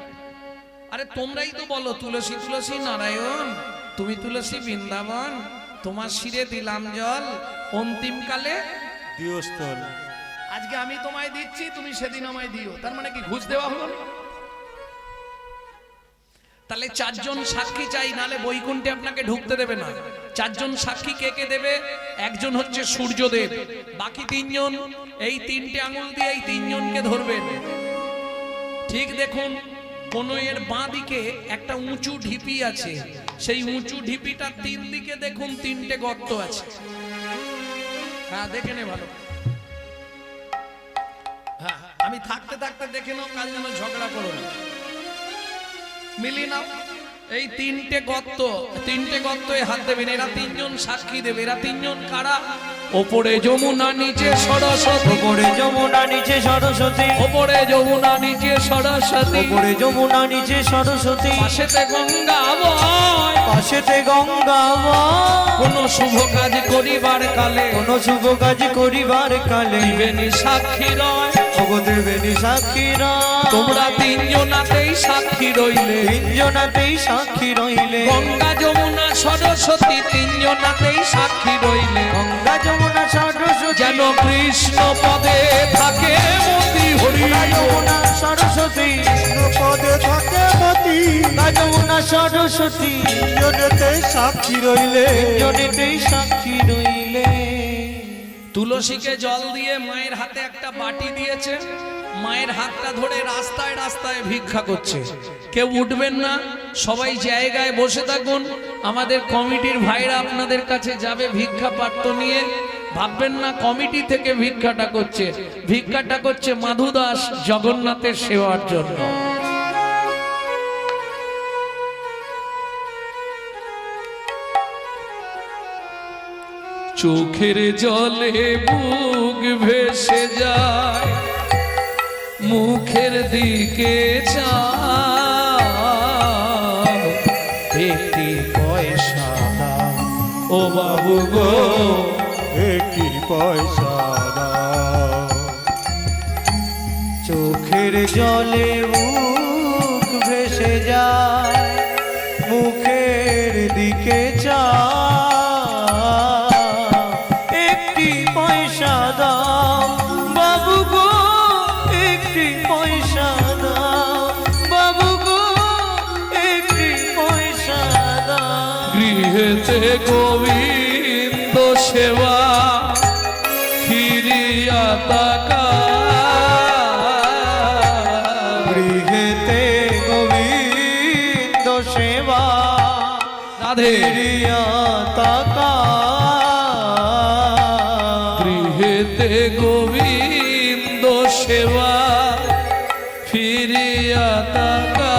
আরে তোমরাই তো বলো তুলসী তুলসী নারায়ণ, তুমি তুলসী বৃন্দাবন, তোমার শিরে দিলাম জল অন্তিমকালে দিয়স্থল। আজকে আমি তোমায় দিচ্ছি, তুমি সেদিন আমায় দিও, তার মানে কি ঘুষ দেওয়া হলো না? তাহলে 4 জন সাক্ষী চাই, নালে বৈকুণ্ঠে আপনাকে ঢুকতে দেবে না। 4 জন সাক্ষী কে কে দেবে? একজন হচ্ছে সূর্যদেব, বাকি 3 জন এই 3টে আঙুল দিয়ে এই 3 জনকে ধরবেন। ঠিক দেখুন কনইয়ের বাঁ দিকে একটা উঁচু ঢিপি আছে, সেই উঁচু ঢিপিটার তিন দিকে দেখুন তিনটে গর্ত আছে। হ্যাঁ দেখে নে ভালো, হ্যাঁ আমি থাকতে থাকতে দেখে নাও, কাল যেন ঝগড়া করো না, মিলিয়ে নাও। এই তিনটে গর্তে হাত দেবেন, এরা তিনজন সাক্ষী দেবে। এরা তিনজন কারা? ওপরে যমুনা নিচে সরস্বতী, ওপরে যমুনা নিচে সরস্বতী, ওপরে যমুনা নিচে সরস্বতী, ওপরে যমুনা নিচে সরস্বতী, পাশেতে গঙ্গা বয়, পাশেতে গঙ্গা বয়। কোন শুভ কাজ করিবার কালে, কোন শুভ কাজ করিবার কালে দিবেনি সাক্ষী রয়। ওগো দেবেনি সাক্ষীরা, তোমরা তিনজনাতেই সাক্ষী রইলে, তিনজনাতেই সাক্ষী রইলে। গঙ্গা যমুনা সরস্বতী তিনজনাতেই সাক্ষী রইলে। গঙ্গা যমুনা সরস্বতী, যেন কৃষ্ণ পদে থাকে মতি হরি। গঙ্গা যমুনা সরস্বতী, পদে থাকে মতি, গঙ্গা যমুনা সরস্বতী, তিনজনেতে সাক্ষী রইলে। তিনজনেতেই সাক্ষী রইলে। তুলসীকে জল দিয়ে মায়ের হাতে একটা বাটি দিয়েছে, মায়ের হাতটা ধরে রাস্তায় রাস্তায় ভিক্ষা করছে। কেউ উঠবেন না, সবাই জায়গায় বসে থাকুন। আমাদের কমিটির ভাইরা আপনাদের কাছে যাবে ভিক্ষা পাত্র নিয়ে। ভাববেন না কমিটি থেকে ভিক্ষাটা করছে, ভিক্ষাটা করছে মাধু দাস জগন্নাথের সেবার জন্য। চোখের জলে বুক ভেসে যায়, মুখের দিকে চাও, একটি পয়সা দাও ও বাবু গো, একটি পয়সা দাও। চোখের জলে মুখ ভেসে যায়, মুখের দিকে একটি পয়সা দাও বাবু গো, একটি পয়সা দাও বাবু গো, একটি পয়সা দাও। গৃহেতে গোবিন্দ সেবা ফিরিয়া তাকা, গৃহেতে গোবিন্দ সেবা রাধে ফিরিয়া তাকা, গৃহেতে গোবিন্দ সেবা ফিরিয়া তাকা,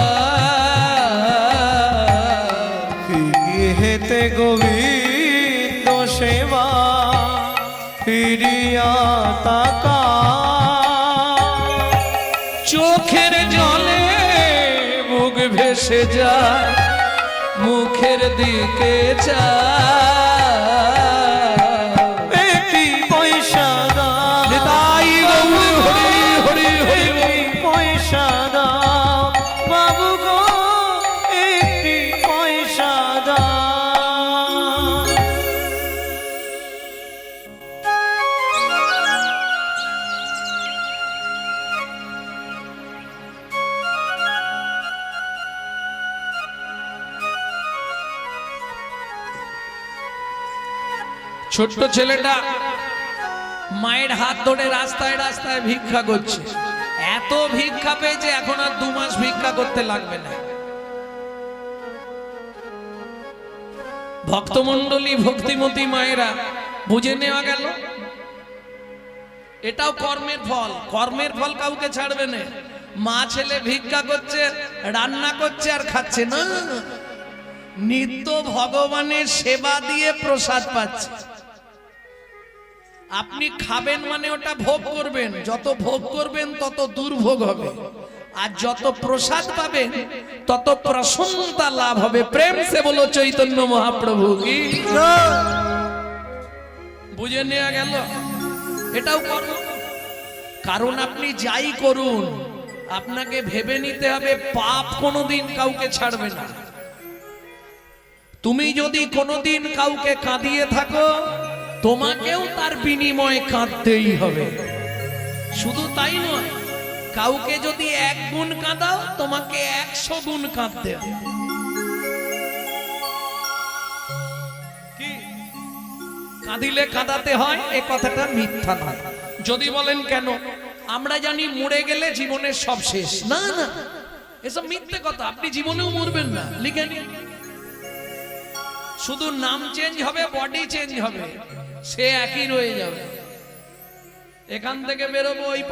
গৃহেতে গোবিন্দ সেবা ফিরিয়া তাকা। চোখের জলে বুক ভেসে যায়, মুখের দিকে চায়, একটি পয়সা দাও, নিতাই গৌর হরি হরি হরি বল। একটি পয়সা দাও বাবু গো, একটি পয়সা দাও। ছোট্ট ছেলেটা মায়ের হাত ধরে রাস্তায় রাস্তায় ভিক্ষা করছে। এত ভিক্ষা পেয়েছে এখন আর 2 মাস ভিক্ষা করতে লাগবে না। ভক্তমণ্ডলী ভক্তিমতী মায়েরা বুঝে নেওয়া গেল এটাও কর্মের ফল। কর্মের ফল কাউকে ছাড়বে না। মা ছেলে ভিক্ষা করছে, রান্না করছে আর খাচ্ছে না, নিত্য ভগবানের সেবা দিয়ে প্রসাদ পাচ্ছে। আপনি খাবেন মানে ওটা ভোগ করবেন, যত ভোগ করবেন তত দুর্ভোগ হবে, আর যত প্রসাদ পাবেন তত প্রসন্নতা লাভ হবে। প্রেম সে বলো চৈতন্য মহাপ্রভু কি। বুঝে নেওয়া গেল এটাও কর্ম। কারণ আপনি যাই করুন আপনাকে ভেবে নিতে হবে পাপ কোনোদিন কাউকে ছাড়বে না। তুমি যদি কোনোদিন কাউকে কাঁদিয়ে থাকো তোমাকেও তার বিনিময়ে কাঁদতেই হবে। শুধু তাই নয়, কাউকে যদি 1 গুণ কাঁদাও তোমাকে 100 গুণ কাঁদতে হবে। কি কাঁদিলে কাঁদাতে হয় এ কথাটা মিথ্যা নয়। যদি বলেন কেন, আমরা জানি মরে গেলে জীবনের সব শেষ। না না, এসব মিথ্যে কথা। আপনি জীবনেও মরবেন না, লিখে নিন। শুধু নাম চেঞ্জ হবে, বডি চেঞ্জ হবে, সে একই রয়ে যাবে। এখান থেকে বেরোবো ওই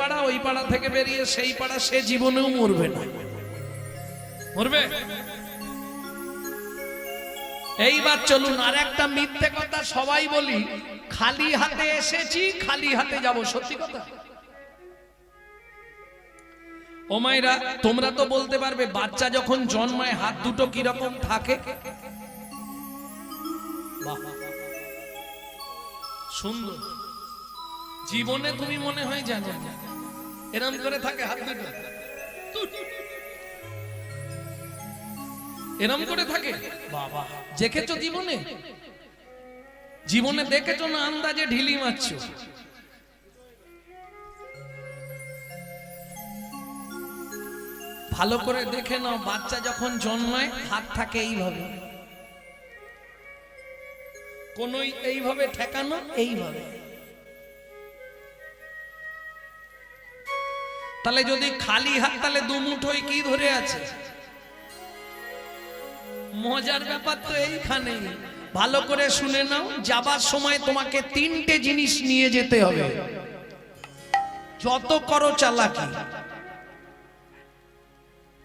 পাড়া থেকে বেরিয়ে সেই পাড়া, সে জীবনেও মরবে না। মরবে? এইবার চলুন আর একটা মিথ্যে কথা সবাই বলি, খালি হাতে এসেছি খালি হাতে যাব। সত্যি কথা? ও মায়েরা, তোমরা তো বলতে পারবে বাচ্চা যখন জন্মায় হাত দুটো কিরকম থাকে? বাহ, সুন্দর। জীবনে তুমি মনে হয় জানো না, এরম করে থাকে হাত দুটো, এরম করে থাকে। বাবা, দেখেছো জীবনে? জীবনে দেখেছো না আন্দাজে ঢিলি মারছো? ভালো করে দেখে নাও, বাচ্চা যখন জন্মায় হাত থাকে এইভাবে, কোন এইভাবে ঠেকানো, এইভাবে। তাহলে যদি খালি হাত, তাহলে দু মুঠোয় কি ধরে আছে? মজার ব্যাপার তো এইখানেই। ভালো করে শুনে নাও, যাবার সময় তোমাকে তিনটে জিনিস নিয়ে যেতে হবে। যত করো চালাকি,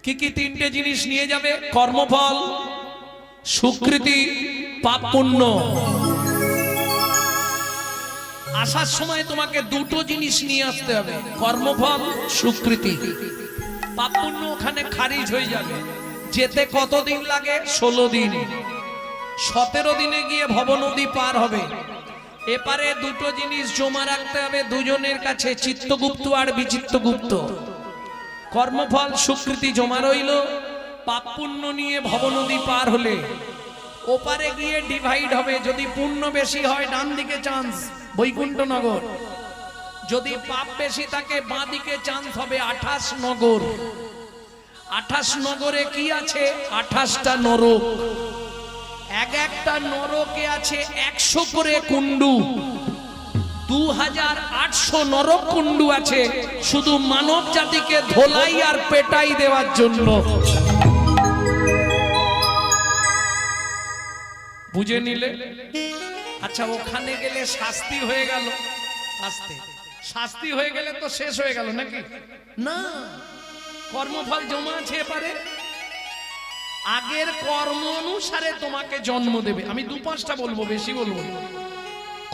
কি কি তিনটে জিনিস নিয়ে যাবে? কর্মফল, স্বীকৃতি, পাপ পুণ্য। আসার সময় তোমাকে দুটো জিনিস নিয়ে আসতে হবে, কর্মফল, স্বীকৃতি। পাপ পুণ্য ওখানে খারিজ হয়ে যাবে। যেতে কতদিন লাগে? 16 দিন। 17 দিনে গিয়ে ভবনদী পার হবে। এপারে দুটো জিনিস জমা রাখতে হবে দুজনের কাছে, চিত্তগুপ্ত আর বিচিত্তগুপ্ত। কর্মফল স্বীকৃতি জমা রইল, পাপ পুণ্য নিয়ে ভবনদী পার হলে ওপারে গিয়ে ডিভাইড হবে। যদি পুণ্য বেশি হয় ডান দিকে চান্স, বৈকুণ্ঠ নগর। যদি পাপ বেশি থাকে বাঁ দিকে চান্স হবে 28 নগর। 28 নগরে কি আছে? 28টা নরক। একটা নরকে আছে 100 করে কুণ্ডু। 2800 নরক কুণ্ডু আছে শুধু মানব জাতিকে ধোলাই আর পেটাই দেওয়ার জন্য। বুঝে নিলে? আচ্ছা, ওখানে গেলে শাস্তি হয়ে গেল, শাস্তি হয়ে গেলে তো শেষ হয়ে গেল নাকি? না, কর্মফল জমা আছে এপারে। আগের কর্ম অনুসারে তোমাকে জন্ম দেবে। আমি 2-5টা বলবো, বেশি বলবো।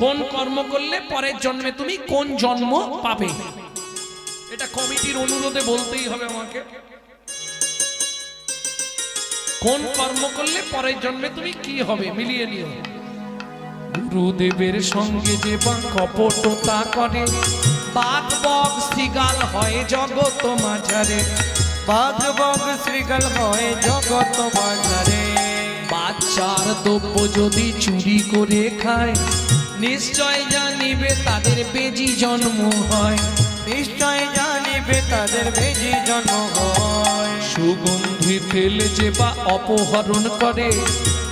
কোন কর্ম করলে পরের জন্মে তুমি কোন জন্ম পাবে, এটা কমিটির অনুরোধে বলতেই হবে আমাকে। কোন কর্ম করলে পরের জন্মে তুমি কি হবে, মিলিয়ে নিও। গুরুদেবের সঙ্গে যে বা কপটতা করে, বাঘ বক শ্রীগাল হয় জগৎ মাঝারে। বাঘ বক শ্রীগাল হয় জগৎ মাঝারে। বাচ্চার দ্রব্য যদি চুরি করে খায়, নিশ্চয় জানিবে তাদের বেজি জন্ম হয়। নিশ্চয় জানিবে তাদের বেজি জন্ম হয়। সুগন্ধি ফেলে যে বা অপহরণ করে,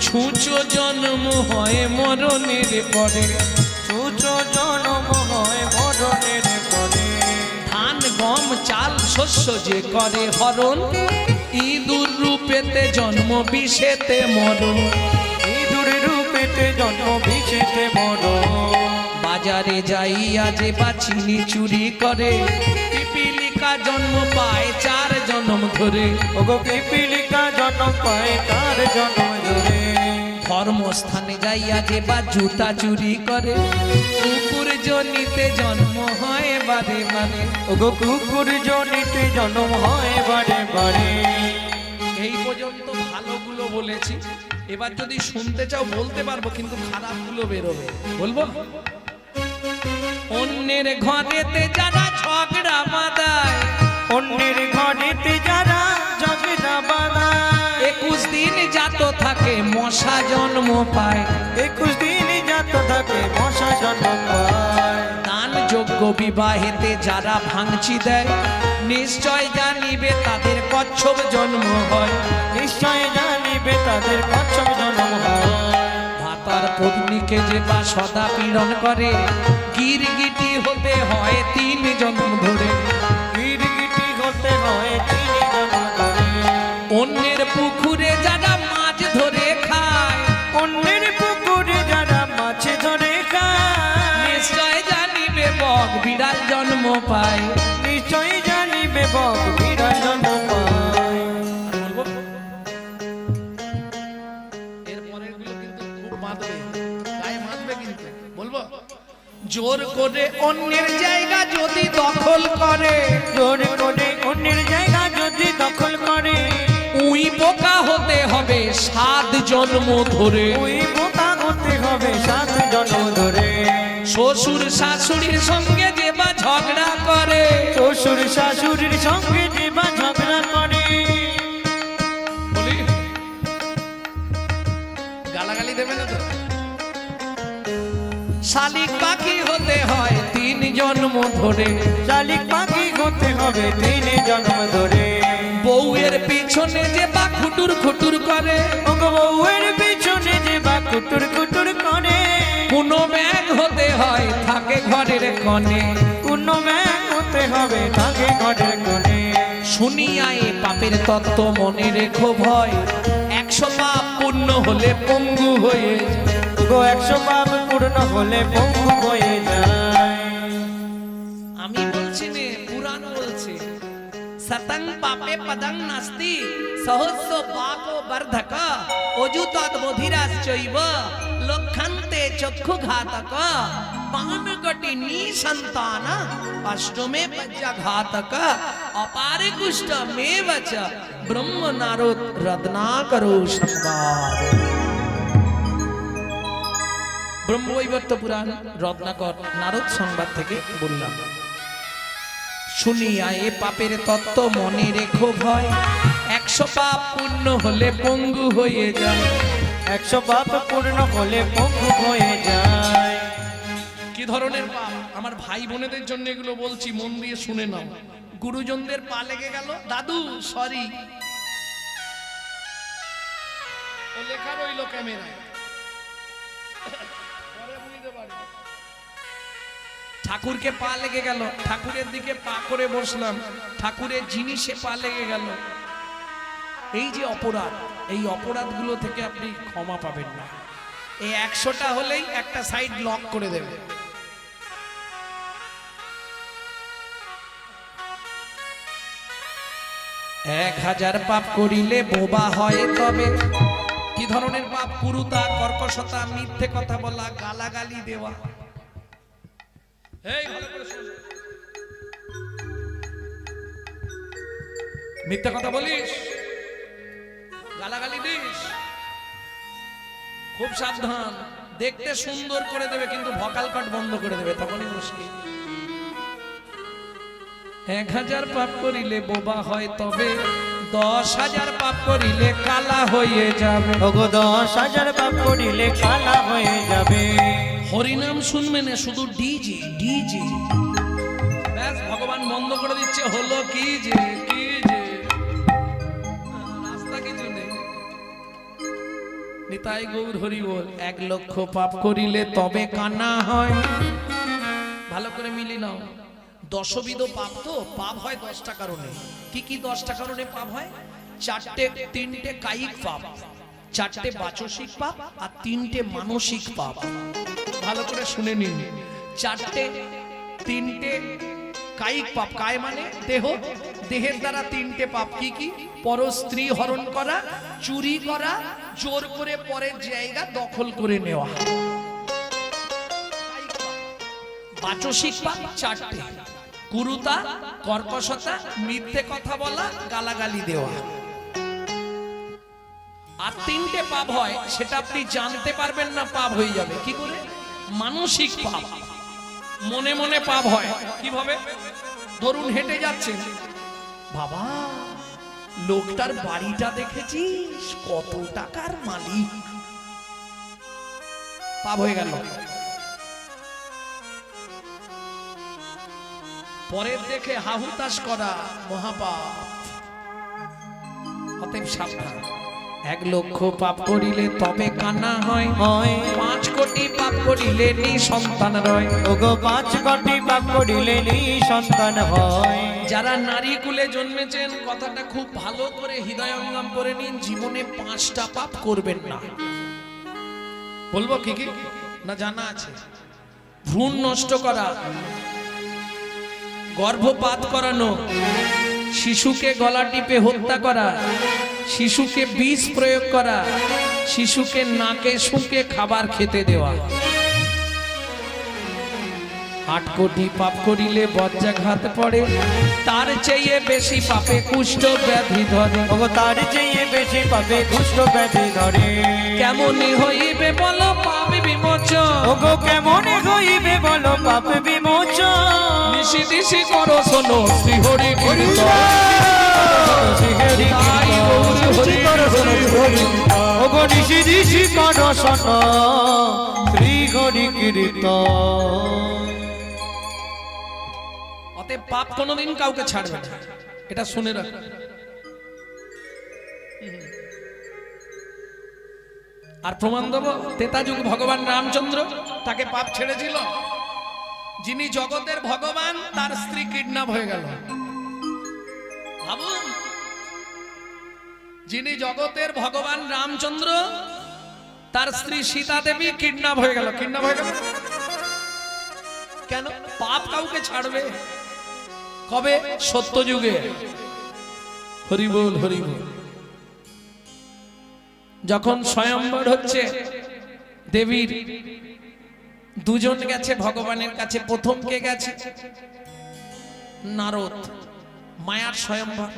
ছুঁচো জন্ম হয় মরণের পরে। ছুঁচো জন্ম হয় মরণের পরে। ধান গম চাল শস্য যে করে হরণ, ইঁদুর রূপেতে জন্ম বিষেতে মরণ। ইঁদুর রূপেতে জন্ম বিষেতে মরণ। বাজারে যাইয়া যে বা চিনি চুরি করে, পিপিলিকা জন্ম পায় 4 জন্ম ধরে। ওগো পিপিলিকা জন্ম পায় 4 জন্ম ধরে। ধর্মস্থানে যাইয়া যে বা জুতা চুরি করে, কুকুর জনিতে জন্ম হয় বারে বারে। ওগো কুকুর জনিতে জন্ম হয় বারে বারে। এই পর্যন্ত ভালোগুলো বলেছি, এবার যদি শুনতে চাও বলতে পারবো, কিন্তু খারাপগুলো বেরোবে। বলবো? অন্যের ঘরেতে যারা ঝগড়া বাঁধায়, অন্যের ঘরেতে যারা ঝগড়া বাঁধায়। 21 দিন জাত থাকে মশা জন্ম পায়। 21 দিন জাত থাকে মশা জন্ম পায়। দান যোগ্য বিবাহেতে যারা ভাঙচি দেয়, নিশ্চয় জানিবে তাদের কচ্ছপ জন্ম হয়। নিশ্চয় জানিবে তাদের কচ্ছপ জন্ম হয়। ভাতার পত্নী লোককে যে বা সদা পীড়ন করে, গিরগিটি হতে হয় 3 জন্ম ধরে। গিরগিটি হতে হয় 3 জন্ম ধরে। অন্যের পুকুরে যারা মাছ ধরে খায়, অন্যের পুকুরে যারা মাছ ধরে খায়, নিশ্চয় জানিবে বক বিড়াল জন্ম পায়। নিশ্চয় জানিবে বক বিড়াল জন্ম পায়। এরপরের গুলো কিন্তু খুব মাতবে, গায়ে মাতবে কিন্তু বলবো। জোর করে অন্যের জায়গা যদি দখল করে, জোর করে অন্যের জায়গা যদি দখল করে, উই পোকা হতে হবে 7 জন্ম ধরে। ওই বোকা হতে হবে 7 জন্ম ধরে। শ্বশুর শাশুড়ির সঙ্গে যে বা ঝগড়া করে, শ্বশুর শাশুড়ির সঙ্গে যে বা ঝগড়া করে, বলি গালাগালি দেবে না তো। শালিক পাখি হতে হয় 3 জন্ম ধরে। শালিক পাখি হতে হবে 3 জন্ম ধরে। বউয়ের পিছনে যে বা খুটুর খুটুর করে, ওগো বউয়ের পিছনে যে বা কুটুর কুটুর করে, কোন ব্যাগ হতে হয় থাকে ঘরের কোণে। কোন ব্যাগ হতে হবে থাকে ঘরের কোণে। শুনিয়া এ পাপের তত্ত্ব মনে রেখো ভয়, 100 পাপ পূর্ণ হলে পঙ্গু হয়ে যায়। গো 100 পাপ পূর্ণ হলে পঙ্গু হয়ে যায়। আমি বলছি নে, পুরাণ বলছে সতং পাপে পদং নাস্তি সহস্র পাপো বর্ধক অযুতৎ বধিরাশ্চৈব লক্ষন্তে চক্ষু ঘাতক পানকটি নিসন্তান অষ্টমে পঞ্চঘাতক অপারে কুষ্ঠ মেবচ ব্রহ্ম নারদ রত্নাকরো সংবাদ। ব্রহ্মবৈবর্ত পুরাণ রত্নাকর নারদ সংবাদ থেকে বললাম। শুনিয়া এ পাপের তত্ত্ব মনে রেখো ভয়, 100 পাপ পূর্ণ হলে পঙ্গু হয়ে যায়। 100 পাপ পূর্ণ হলে পঙ্গু হয়ে যায়। কি ধরনের পাপ? আমার ভাই বোনেদের জন্য এগুলো বলছি, মন দিয়ে শুনে নাও। গুরুজনদের পা লেগে গেল, দাদু সরি, ও লেখা রইল ক্যামেরায়, পরে বুঝতে পারবে। ঠাকুরকে পা লেগে গেল, ঠাকুরের দিকে পা করে বসলাম, ঠাকুরের জিনিসে পা লেগে গেল। এই যে অপরাধ, এই অপরাধগুলো থেকে আপনি ক্ষমা পাবেন না। এই 100টা হলেই একটা সাইড লক করে দেবে। এক 1000 পাপ করিলে বোবা হয় তবে। কি ধরনের পাপ? কুরুতা, কর্কশতা, মিথ্যে কথা বলা, গালাগালি দেওয়া। এই ভালো করে শোন। মিথ্যে কথা বলিস, গালাগালি দিস, খুব সাবধান। দেখতে সুন্দর করে দেবে কিন্তু ভকাল কাট বন্ধ করে দেবে, তখনই মুশকিল। 1000 পাপ করিলে বোবা হয় তবে, 10,000 পাপ করিলে কালা হয়ে যাবে। ওগো 10,000 পাপ করিলে কালা হয়ে যাবে। হরিনাম শুনবে না, শুধু ডিজে ডিজে, ব্যাস ভগবান বন্ধ করে দিচ্ছে। হলো কি যে কি যে, রাস্তা কিছু নেই। নিতাই গৌর হরি বল। 1 লক্ষ পাপ করিলে তবে কান্না হয়। ভালো করে মিলি নাও। 10বিধ পাপ, তো পাপ হয় 10টা কারণে। কি কি 10টা কারণে পাপ হয়? 3টে কায়িক পাপ, 4টে বাচসিক পাপ আর 3টে মানসিক পাপ। ভালো করে শুনে নিন। 3টে কায়িক পাপ, কায় মানে দেহ, দেহের দ্বারা 3টে পাপ। কি কি? পর স্ত্রী হরণ করা, চুরি করা, জোর করে পরের জায়গা দখল করে নেওয়া। বাচসিক পাপ 4টে, কুরুতা, কর্কশতা, মিথ্যে কথা বলা, গালাগালি দেওয়া। আর 3টে পাপ হয়, সেটা আপনি জানতে পারবেন না, পাপ হয়ে যাবে। কি করে? মানসিক পাপ, মনে মনে পাপ হয়। কিভাবে? ধরুন হেঁটে যাচ্ছেন, বাবা লোকটার বাড়িটা দেখেছিস, কত টাকার মালিক, পাপ হয়ে গেল। পরের দেখে হাহুতাশ করা, মহাপাপ। অতএব সাবধান। 1 লক্ষ পাপ করিলে তবে কানা হয়, হয় 5 কোটি পাপ করিলে নিঃসন্তান রয়। ওগো 5 কোটি পাপ করিলে নিঃসন্তান হয়। যারা নারী কুলে জন্মেছেন কথাটা খুব ভালো করে হৃদয়ঙ্গম করে নিন, জীবনে 5টা পাপ করবেন না। বলবো কি কি না জানা আছে? ভ্রূণ নষ্ট করা, গর্ভপাত করানো, শিশুকে গলা টিপে হত্যা করা, শিশুকে বিষ প্রয়োগ করা, শিশুকে নাকে শুঁকে খাবার খেতে দেওয়া। 8 কোটি পাপ করিলে বজ্রাঘাত পড়ে, তার চেয়ে বেশি পাপে কুষ্ঠ ব্যাধি ধরে। ওগো তার চেয়ে বেশি পাবে কুষ্ঠ ব্যাধি ধরে। কেমনই হইবে বলো পাপ বিমোচন, ওগো কেমন হইবে বলো পাপ বিমোচন। নিশি দিশি করো শোনো শ্রীহরি কীর্তন। তাই গৌর হরি ওগো নিশি দিশি করো শোনো শ্রী হরি কীর্তন। অতএব পাপ কোনোদিন কাউকে ছাড়বে না, এটা শুনে রাখ। আর প্রমাণ দেবো, তেতাযুগ ভগবান রামচন্দ্র তাকে পাপ ছেড়েছিল। যিনি জগতের ভগবান তার স্ত্রী কিডন্যাপ হয়ে গেল। ভাবুন, যিনি জগতের ভগবান রামচন্দ্র তার স্ত্রী সীতা দেবী কিডন্যাপ হয়ে গেল। কিডন্যাপ হয়ে গেল কেন? পাপ কাউকে ছাড়বে কবে? সত্যযুগে। হরি বল হরি বল। যখন স্বয়ম্বর হচ্ছে, দেবীর দুজন গেছে ভগবানের কাছে। প্রথম কে গেছে? নারদ, মায়ার স্বয়ম্বর।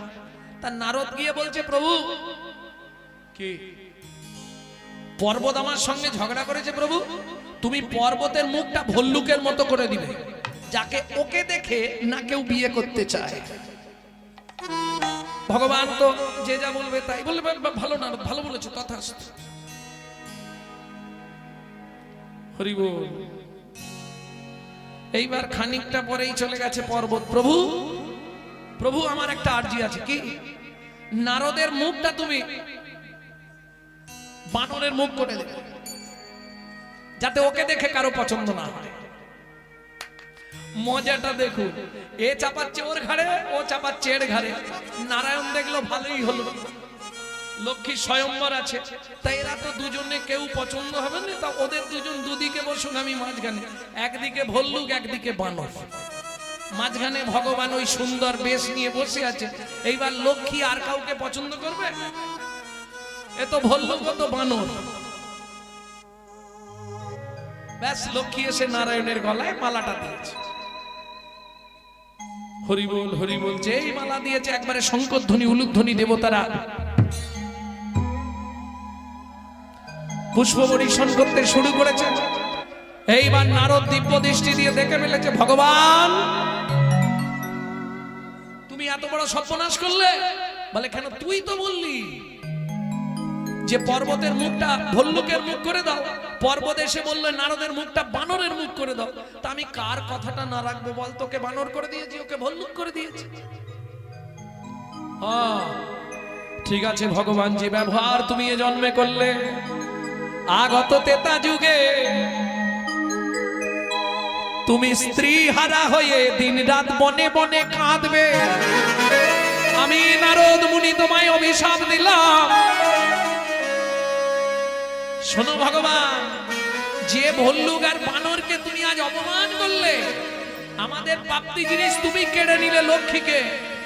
তা নারদ গিয়ে বলছে, প্রভু কি পর্বত আমার সঙ্গে ঝগড়া করেছে, প্রভু তুমি পর্বতের মুখটা ভল্লুকের মতো করে দিবে, যাকে ওকে দেখে না কেউ বিয়ে করতে চায়। ভগবান তো যে যা বলবে তাই বলবে। ভালো না, ভালো বলেছে, তথাস্তু। হরি বল। এইবার খানিকটা পরেই চলে গেছে পর্বত। প্রভু প্রভু আমার একটা আর্জি আছে। কি? নারদের মুখটা তুমি বানরের মুখ করে দেবে, যাতে ওকে দেখে কারো পছন্দ না হয়। মজাটা দেখুন, এ চাপাচ্ছে ওর ঘাড়ে, ও চাপাচ্ছে এর ঘাড়ে। নারায়ণ দেখলো ভালোই হলো, লক্ষ্মী স্বয়ম্বর আছে, তাই এরা তো দুজনে কেউ পছন্দ হবে না, তা ওদের দুজন দুদিকে বসুন, আমি মাঝখানে। একদিকে ভল্লুক, একদিকে বানর, মাঝখানে ভগবান ওই সুন্দর বেশ নিয়ে বসে আছে। এইবার লক্ষ্মী আর কাউকে পছন্দ করবে? এ তো ভল্লুক, ও তো বানর। ব্যাস, লক্ষ্মী এসে নারায়ণের গলায় মালাটা দিয়েছে। হরি বল হরি বল। যেই মালা দিয়েছে, একবারে শঙ্করধ্বনি উলুধ্বনি দেবতারা পুষ্প বর্ষণ করতে শুরু করেছে। এইবার নারদ দিব্য দৃষ্টি দিয়ে দেখে ফেলেছে, ভগবান তুমি এত বড় সর্বনাশ করলে। বলে, কেন? তুই তো বললি যে পর্বতের মুখটা ভল্লুকের মুখ করে দাও। পর্বত এসে বললো নারদের মুখটা বানরের মুখ করে দাও। তা আমি কার কথাটা না রাখবো বল? তোকে বানর করে দিয়েছি, ওকে ভল্লুক করে দিয়েছি। ঠিক আছে ভগবান, যে ব্যবহার তুমি এ জন্মে করলে, আগত তেতা যুগে তুমি স্ত্রী হারা হয়ে দিন রাত বনে বনে কাঁদবে। আমি নারদ মুনি তোমায় অভিশাপ দিলাম। শোনো ভগবান, যে ভল্লুক আর বানরকে তুমি আজ অপমান করলে, আমাদের প্রাপ্তি জিনিস তুমি কেড়ে নিলে লক্ষ্মীকে।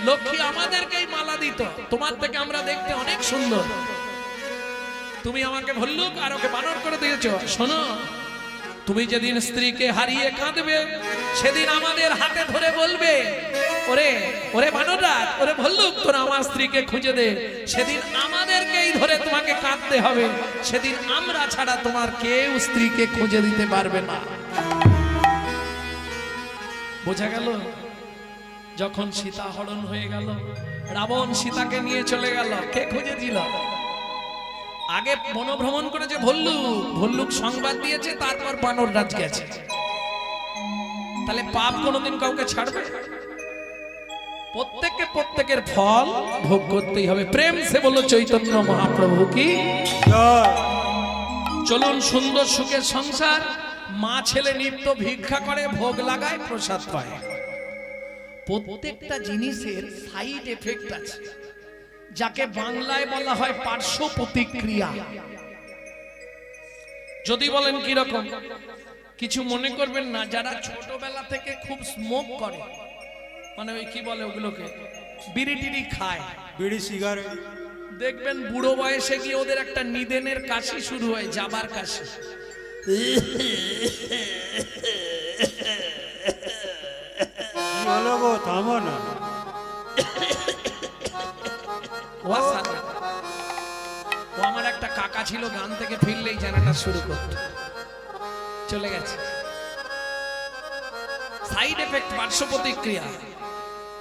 লক্ষ্মী আমাদেরকেই মালা দিত, তোমার থেকে আমরা দেখতে অনেক সুন্দর। তুমি আমাকে ভল্লুক আর ওকে বানর করে দিয়েছো। শোনো, তুমি যেদিন স্ত্রীকে হারিয়ে কাঁদবে, সেদিন আমাদের হাতে ধরে বলবে, ওরে ওরে বানররাজ, ওরে ভল্লুক, তোরা আমার স্ত্রীকে খুঁজে দে। সেদিন আমাদেরকেই ধরে তোমাকে কাঁদতে হবে। সেদিন আমরা ছাড়া তোমার কেউ স্ত্রীকে খুঁজে দিতে পারবে না। বোঝা গেল? যখন সীতা হরণ হয়ে গেল, রাবণ সীতাকে নিয়ে চলে গেল, কে খুঁজেছিল? আগে বনভ্রমণ করেছে ভল্লুক, ভল্লুক সংবাদ দিয়েছে, তারপর বানর রাজ গেছে। তাহলে পাপ কোনোদিন কাউকে ছাড়বে? প্রত্যেককে প্রত্যেকের ফল ভোগ করতেই হবে। প্রেম সে বলো চৈতন্য মহাপ্রভু কি জয়। চলুন, সুন্দর সুখের সংসার। মা ছেলে নিত্য ভিক্ষা করে, ভোগ লাগায়, প্রসাদ পায়। প্রত্যেকটা জিনিসের সাইড এফেক্ট আছে, যাকে বাংলায় বলা হয় পার্শ্ব প্রতিক্রিয়া। যদি বলেন কি রকম, কিছু মনে করবেন না। যারা ছোটবেলা থেকে খুব স্মোক করে, মানে ওই কি বলে ওগুলোকে, বিড়ি টিড়ি খায়, বিড়ি সিগারেট, দেখবেন বুড়ো বয়সে গিয়ে ওদের একটা নিদেনের কাশি শুরু হয়, যাবার কাশি। কি হলো গো, থামো না। ও আমার একটা কাকা ছিল, গান থেকে ফিরলেই জানাটা শুরু করত, চলে গেছে। সাইড এফেক্ট, পার্শ্ব প্রতিক্রিয়া।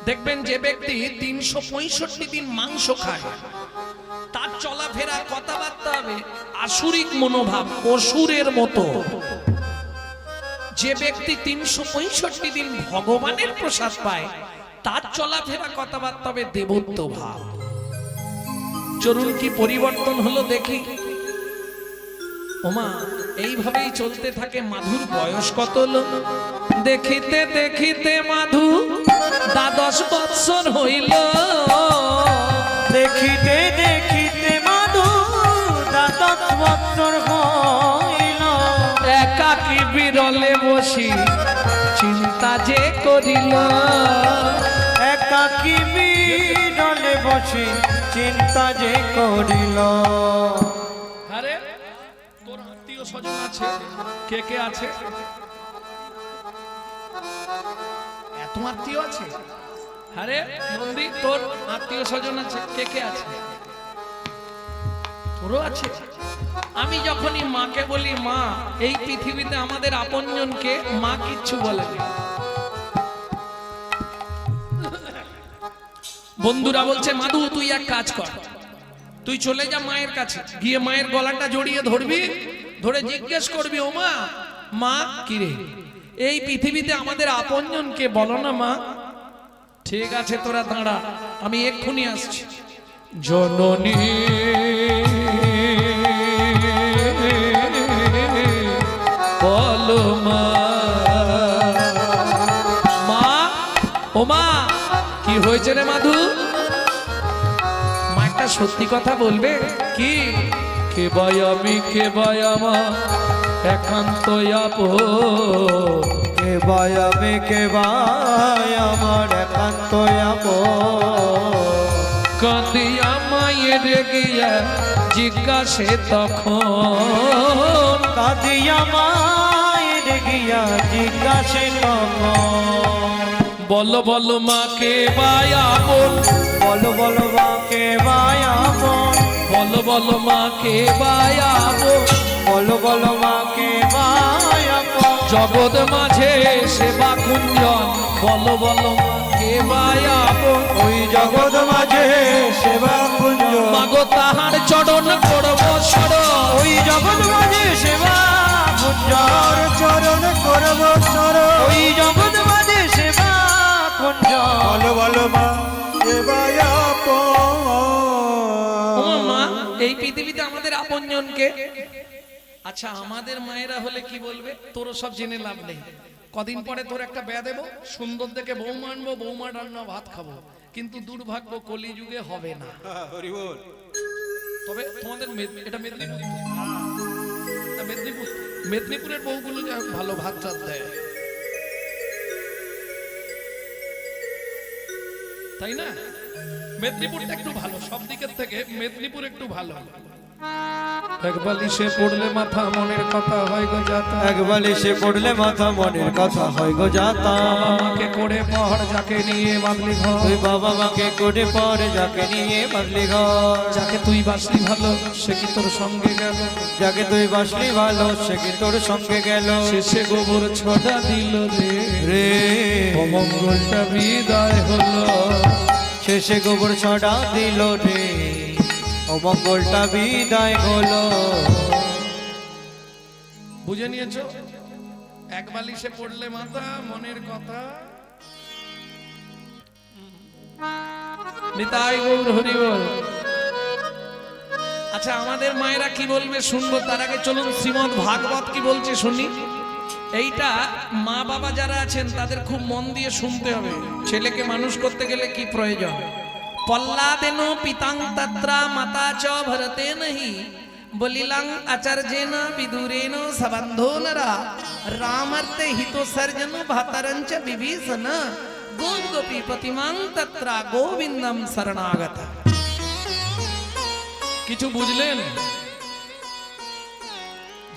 দেখবেন যে ব্যক্তি 365 দিন মাংস খায়, তার চলাফেরা কথাবার্তা হবে আসুরিক মনোভাব, অসুরের মতো। যে ব্যক্তি 365 দিন ভগবানের প্রসাদ পায়, তার চলাফেরা কথাবার্তা হবে দেবত্ব ভাব। চলুন কি পরিবর্তন হলো দেখি। ওমা, এইভাবেই চলতে থাকে। মাধুর বয়স কত হলো? দেখিতে দেখিতে মাধু 10 বৎসর হইল। দেখিতে দেখিতে মাধু 10 বৎসর হইল। একাকী বিরলে বসি চিন্তা যে করিল। একাকী বিরলে বসে চিন্তা যে করিল। আরে তোর আত্মীয় স্বজন আছে, কে কে আছে? এত আত্মীয় আছে? আরে নন্দী, তোর আত্মীয় স্বজন আছে, কে কে আছে? তোরও আছে। আমি যখনই মাকে বলি, মা এই পৃথিবীতে আমাদের আপনজনকে, মা কিচ্ছু বলে না। বন্ধুরা বলছে, মাধু তুই এক কাজ কর, তুই চলে যা মায়ের কাছে, গিয়ে মায়ের গলাটা জড়িয়ে ধরবি, ধরে জিজ্ঞেস করবি, ও মা, মা কিরে এই পৃথিবীতে আমাদের আপনজনকে বলো না মা। ঠিক আছে তোরা দাঁড়া, আমি এক্ষুনি আসছি। জননী বলো মা। মা, ও মা, কি হয়েছে রে মাধু? মা একটা সত্যি কথা বলবে কি? কে ভাই আমি, কে ভাই আমার একান্ত আপন। কে ভাই আমি, কে ভাই আমার একান্ত আপন। কাঁদিয়া মায়ের গিয়া জিজ্ঞাসে তখন। কাঁদিয়া মায়ের গিয়া জিজ্ঞাসে তখন। বলো বলো মা কে ভাই আপন। বলো বলো মা কে ভাই আপন। বলো বলো মা কে ভাই আপন। বলো বলো মা কে ভাই আপন। জগৎ মাঝে সেবা কুঞ্জন। বলো বলো মা কে ভাই আপন। ওই জগৎ মাঝে সেবা কুঞ্জ। মাগো তাহার চরণ করব শরণ। ওই জগৎ মাঝে সেবা কুঞ্জ। চরণ করব শরণ। ওই জগৎ মাঝে সেবা কুঞ্জ। বলো বলো মা কে ভাই আপন। ও মা, এই পৃথিবীতে আমাদের আপনজনকে। আচ্ছা, আমাদের মায়েরা হলে কি বলবে? তোরও সব জেনে লাভ নেই। কদিন পরে তোর একটা ব্যা দেবো, সুন্দর দেখে বৌমা আনবো, বৌমা রান্না ভাত খাবো। কিন্তু দুর্ভাগ্য কলিযুগে হবে না। হরি বল। তবে তোমাদের এটা মেদিনীপুর, মেদিনীপুর, মেদিনীপুরের বউগুলো যা ভালো ভাত টাত দেয়, তাই না? মেদিনীপুরটা একটু ভালো, সব দিকের থেকে মেদিনীপুর একটু ভালো। এক বালিশে পড়লে মাথা মনের কথা হয় গো যাতা। এক বালিশে পড়লে মাথা মনের কথা হয় গো যাতা। আমাকে করে পড় যাকে নিয়ে বাঁধলি ঘর। তুই বাবা মাকে করে পরে যাকে নিয়ে বাঁধলি ঘর। যাকে তুই বাসলি ভালো সে কি তোর সঙ্গে গেল। যাকে তুই বাসলি ভালো সে কি তোর সঙ্গে গেল। শেষে গোবর ছড়া দিল রে রে অমঙ্গলটা বিদায় হলো। শেষে গোবর ছড়া দিল রে অমঙ্গলটা বিদায় হলো। বুঝে নিয়েছো? এক বালিশে পড়লে মাথা মনের কথা। নিতাই গৌর হরি বল। আচ্ছা আমাদের মায়েরা কি বলবে শুনবো, তার আগে চলুন শ্রীমদ্ ভাগবত কি বলছে শুনি। এইটা মা বাবা যারা আছেন তাদের খুব মন দিয়ে শুনতে হবে। ছেলেকে মানুষ করতে গেলে কি প্রয়োজন। পল্লাদেন পিতাং তত্রা মাতা চ ভরতে নহি বলিলাং আচার্যেন বিদুরেন সবন্ধো নরা রামার্তে হিত সর্জন ভাতরঞ্চ বিভীষণ গোপ গোপী প্রতিমাং তত্রা গোবিন্দম শরণাগত। কিছু বুঝলেন?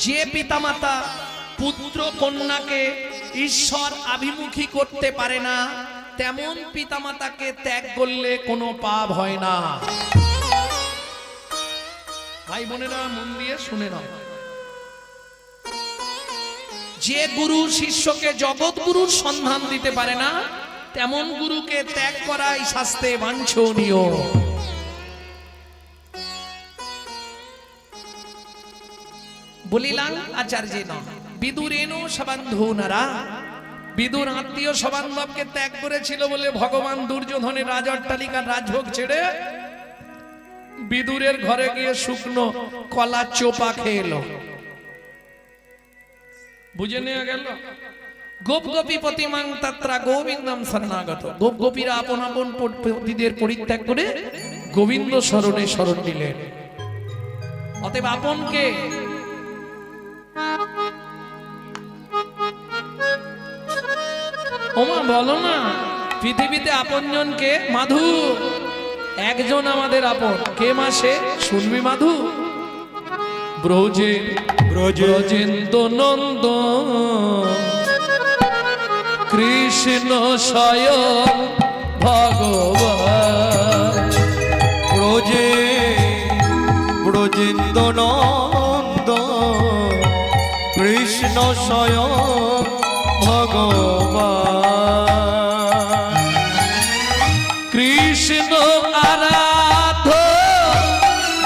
যে পিতামাতা পুত্র কন্যাকে ঈশ্বর আভিমুখী করতে পারে না, তেমন পিতামাতাকে ত্যাগ করলে কোনো পাপ হয় না। ভাই বোনেরা মন দিয়ে শুনে নাও। যে গুরু শিষ্যকে জগৎ গুরুর সন্ধান দিতে পারে না, তেমন গুরুকে ত্যাগ করাই শাস্ত্রে বাঞ্ছনীয়। বলিলাম আচার্যেন বিদুরেন সবন্ধো নরা। বিদুর আত্মীয় সবান্ধবকে ত্যাগ করেছিল বলে ভগবান দুর্যোধনের রাজঅট্টালিকার রাজভোগ ছেড়ে বিদুরের ঘরে গিয়ে শুকনো কলা চোপা খেয়ে এলো। বুঝে নেওয়া গেল। গোপ গোপী প্রতিমাং তত্রা গোবিন্দম শরণাগত। গোপ গোপীরা আপন আপন পতিদের পরিত্যাগ করে গোবিন্দ শরণে শরণ নিলেন। অতএব আপনকে ওমা বলো না, পৃথিবীতে আপনজনকে মাধু একজন আমাদের আপন কে মাসে শুনবি মাধু ব্রজে ব্রজেন্দ্র নন্দ কৃষ্ণ স্বয়ং ভগবান। ব্রজে ব্রজেন্দ্র নন্দ কৃষ্ণ স্বয়ং ভগবান। কৃষ্ণ আরাধ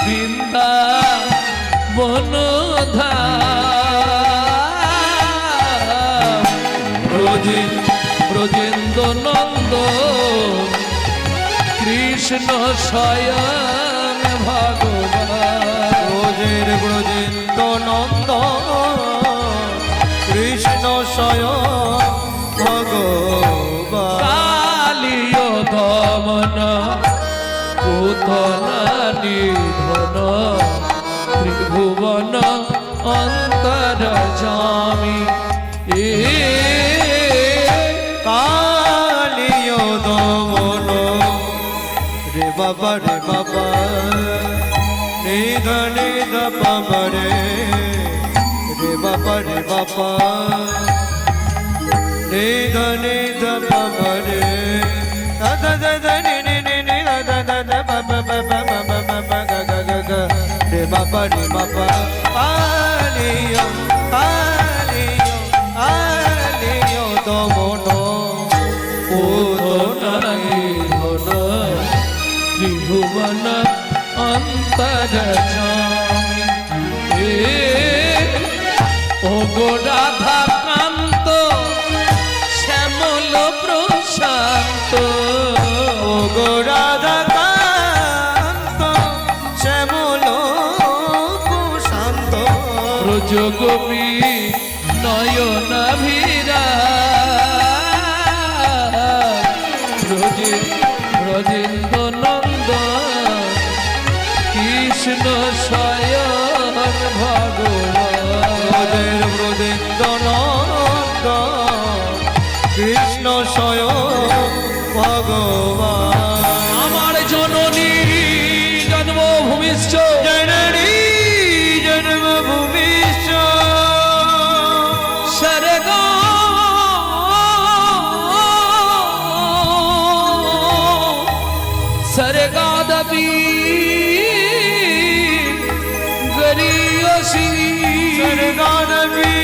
বৃন্দাবন ধাম। ব্রজেন্দ্র নন্দ কৃষ্ণ স্বয়ং ভগবান। ব্রজের ব্রজেন্দ্র নন্দ কৃষ্ণ স্বয়ং ভগবান। কালিয় দমন পুতন নিধন ত্রিভুবন অন্তর্যামী। কালিয় দমন রে বাবা রে বাবা নিধ নিধ বাবা রে রে বাবা রে বাবা নিধ নিধ বাবা রে দাদা দাদা নি নি নি নি দাদা দাদা বাবা বাবা বাবা বাবা গা গা গা গা রে বাবা রে বাবা। কালিয় কালিয় কালিয় দমন ত্রিভুবন অন্তর্যামী। ও গো রাধা কান্ত শ্যামল প্রশান্ত। ও গো রাধা কান্ত শ্যামল প্রশান্ত। ব্রজ গোপী নয়নাভিরা ব্রজে ব্রজেন্দ্র নন্দ কৃষ্ণ স্বয়ং ভগবান। ব্রজের ব্রজেন্দ্র নন্দ কৃষ্ণ স্বয়ং ভগবান। আমার জননী জন্মভূমিশ্চ জননী জন্মভূমিশ্চ স্বর্গ স্বর্গাদপি গরীয়সী। স্বর্গাদপি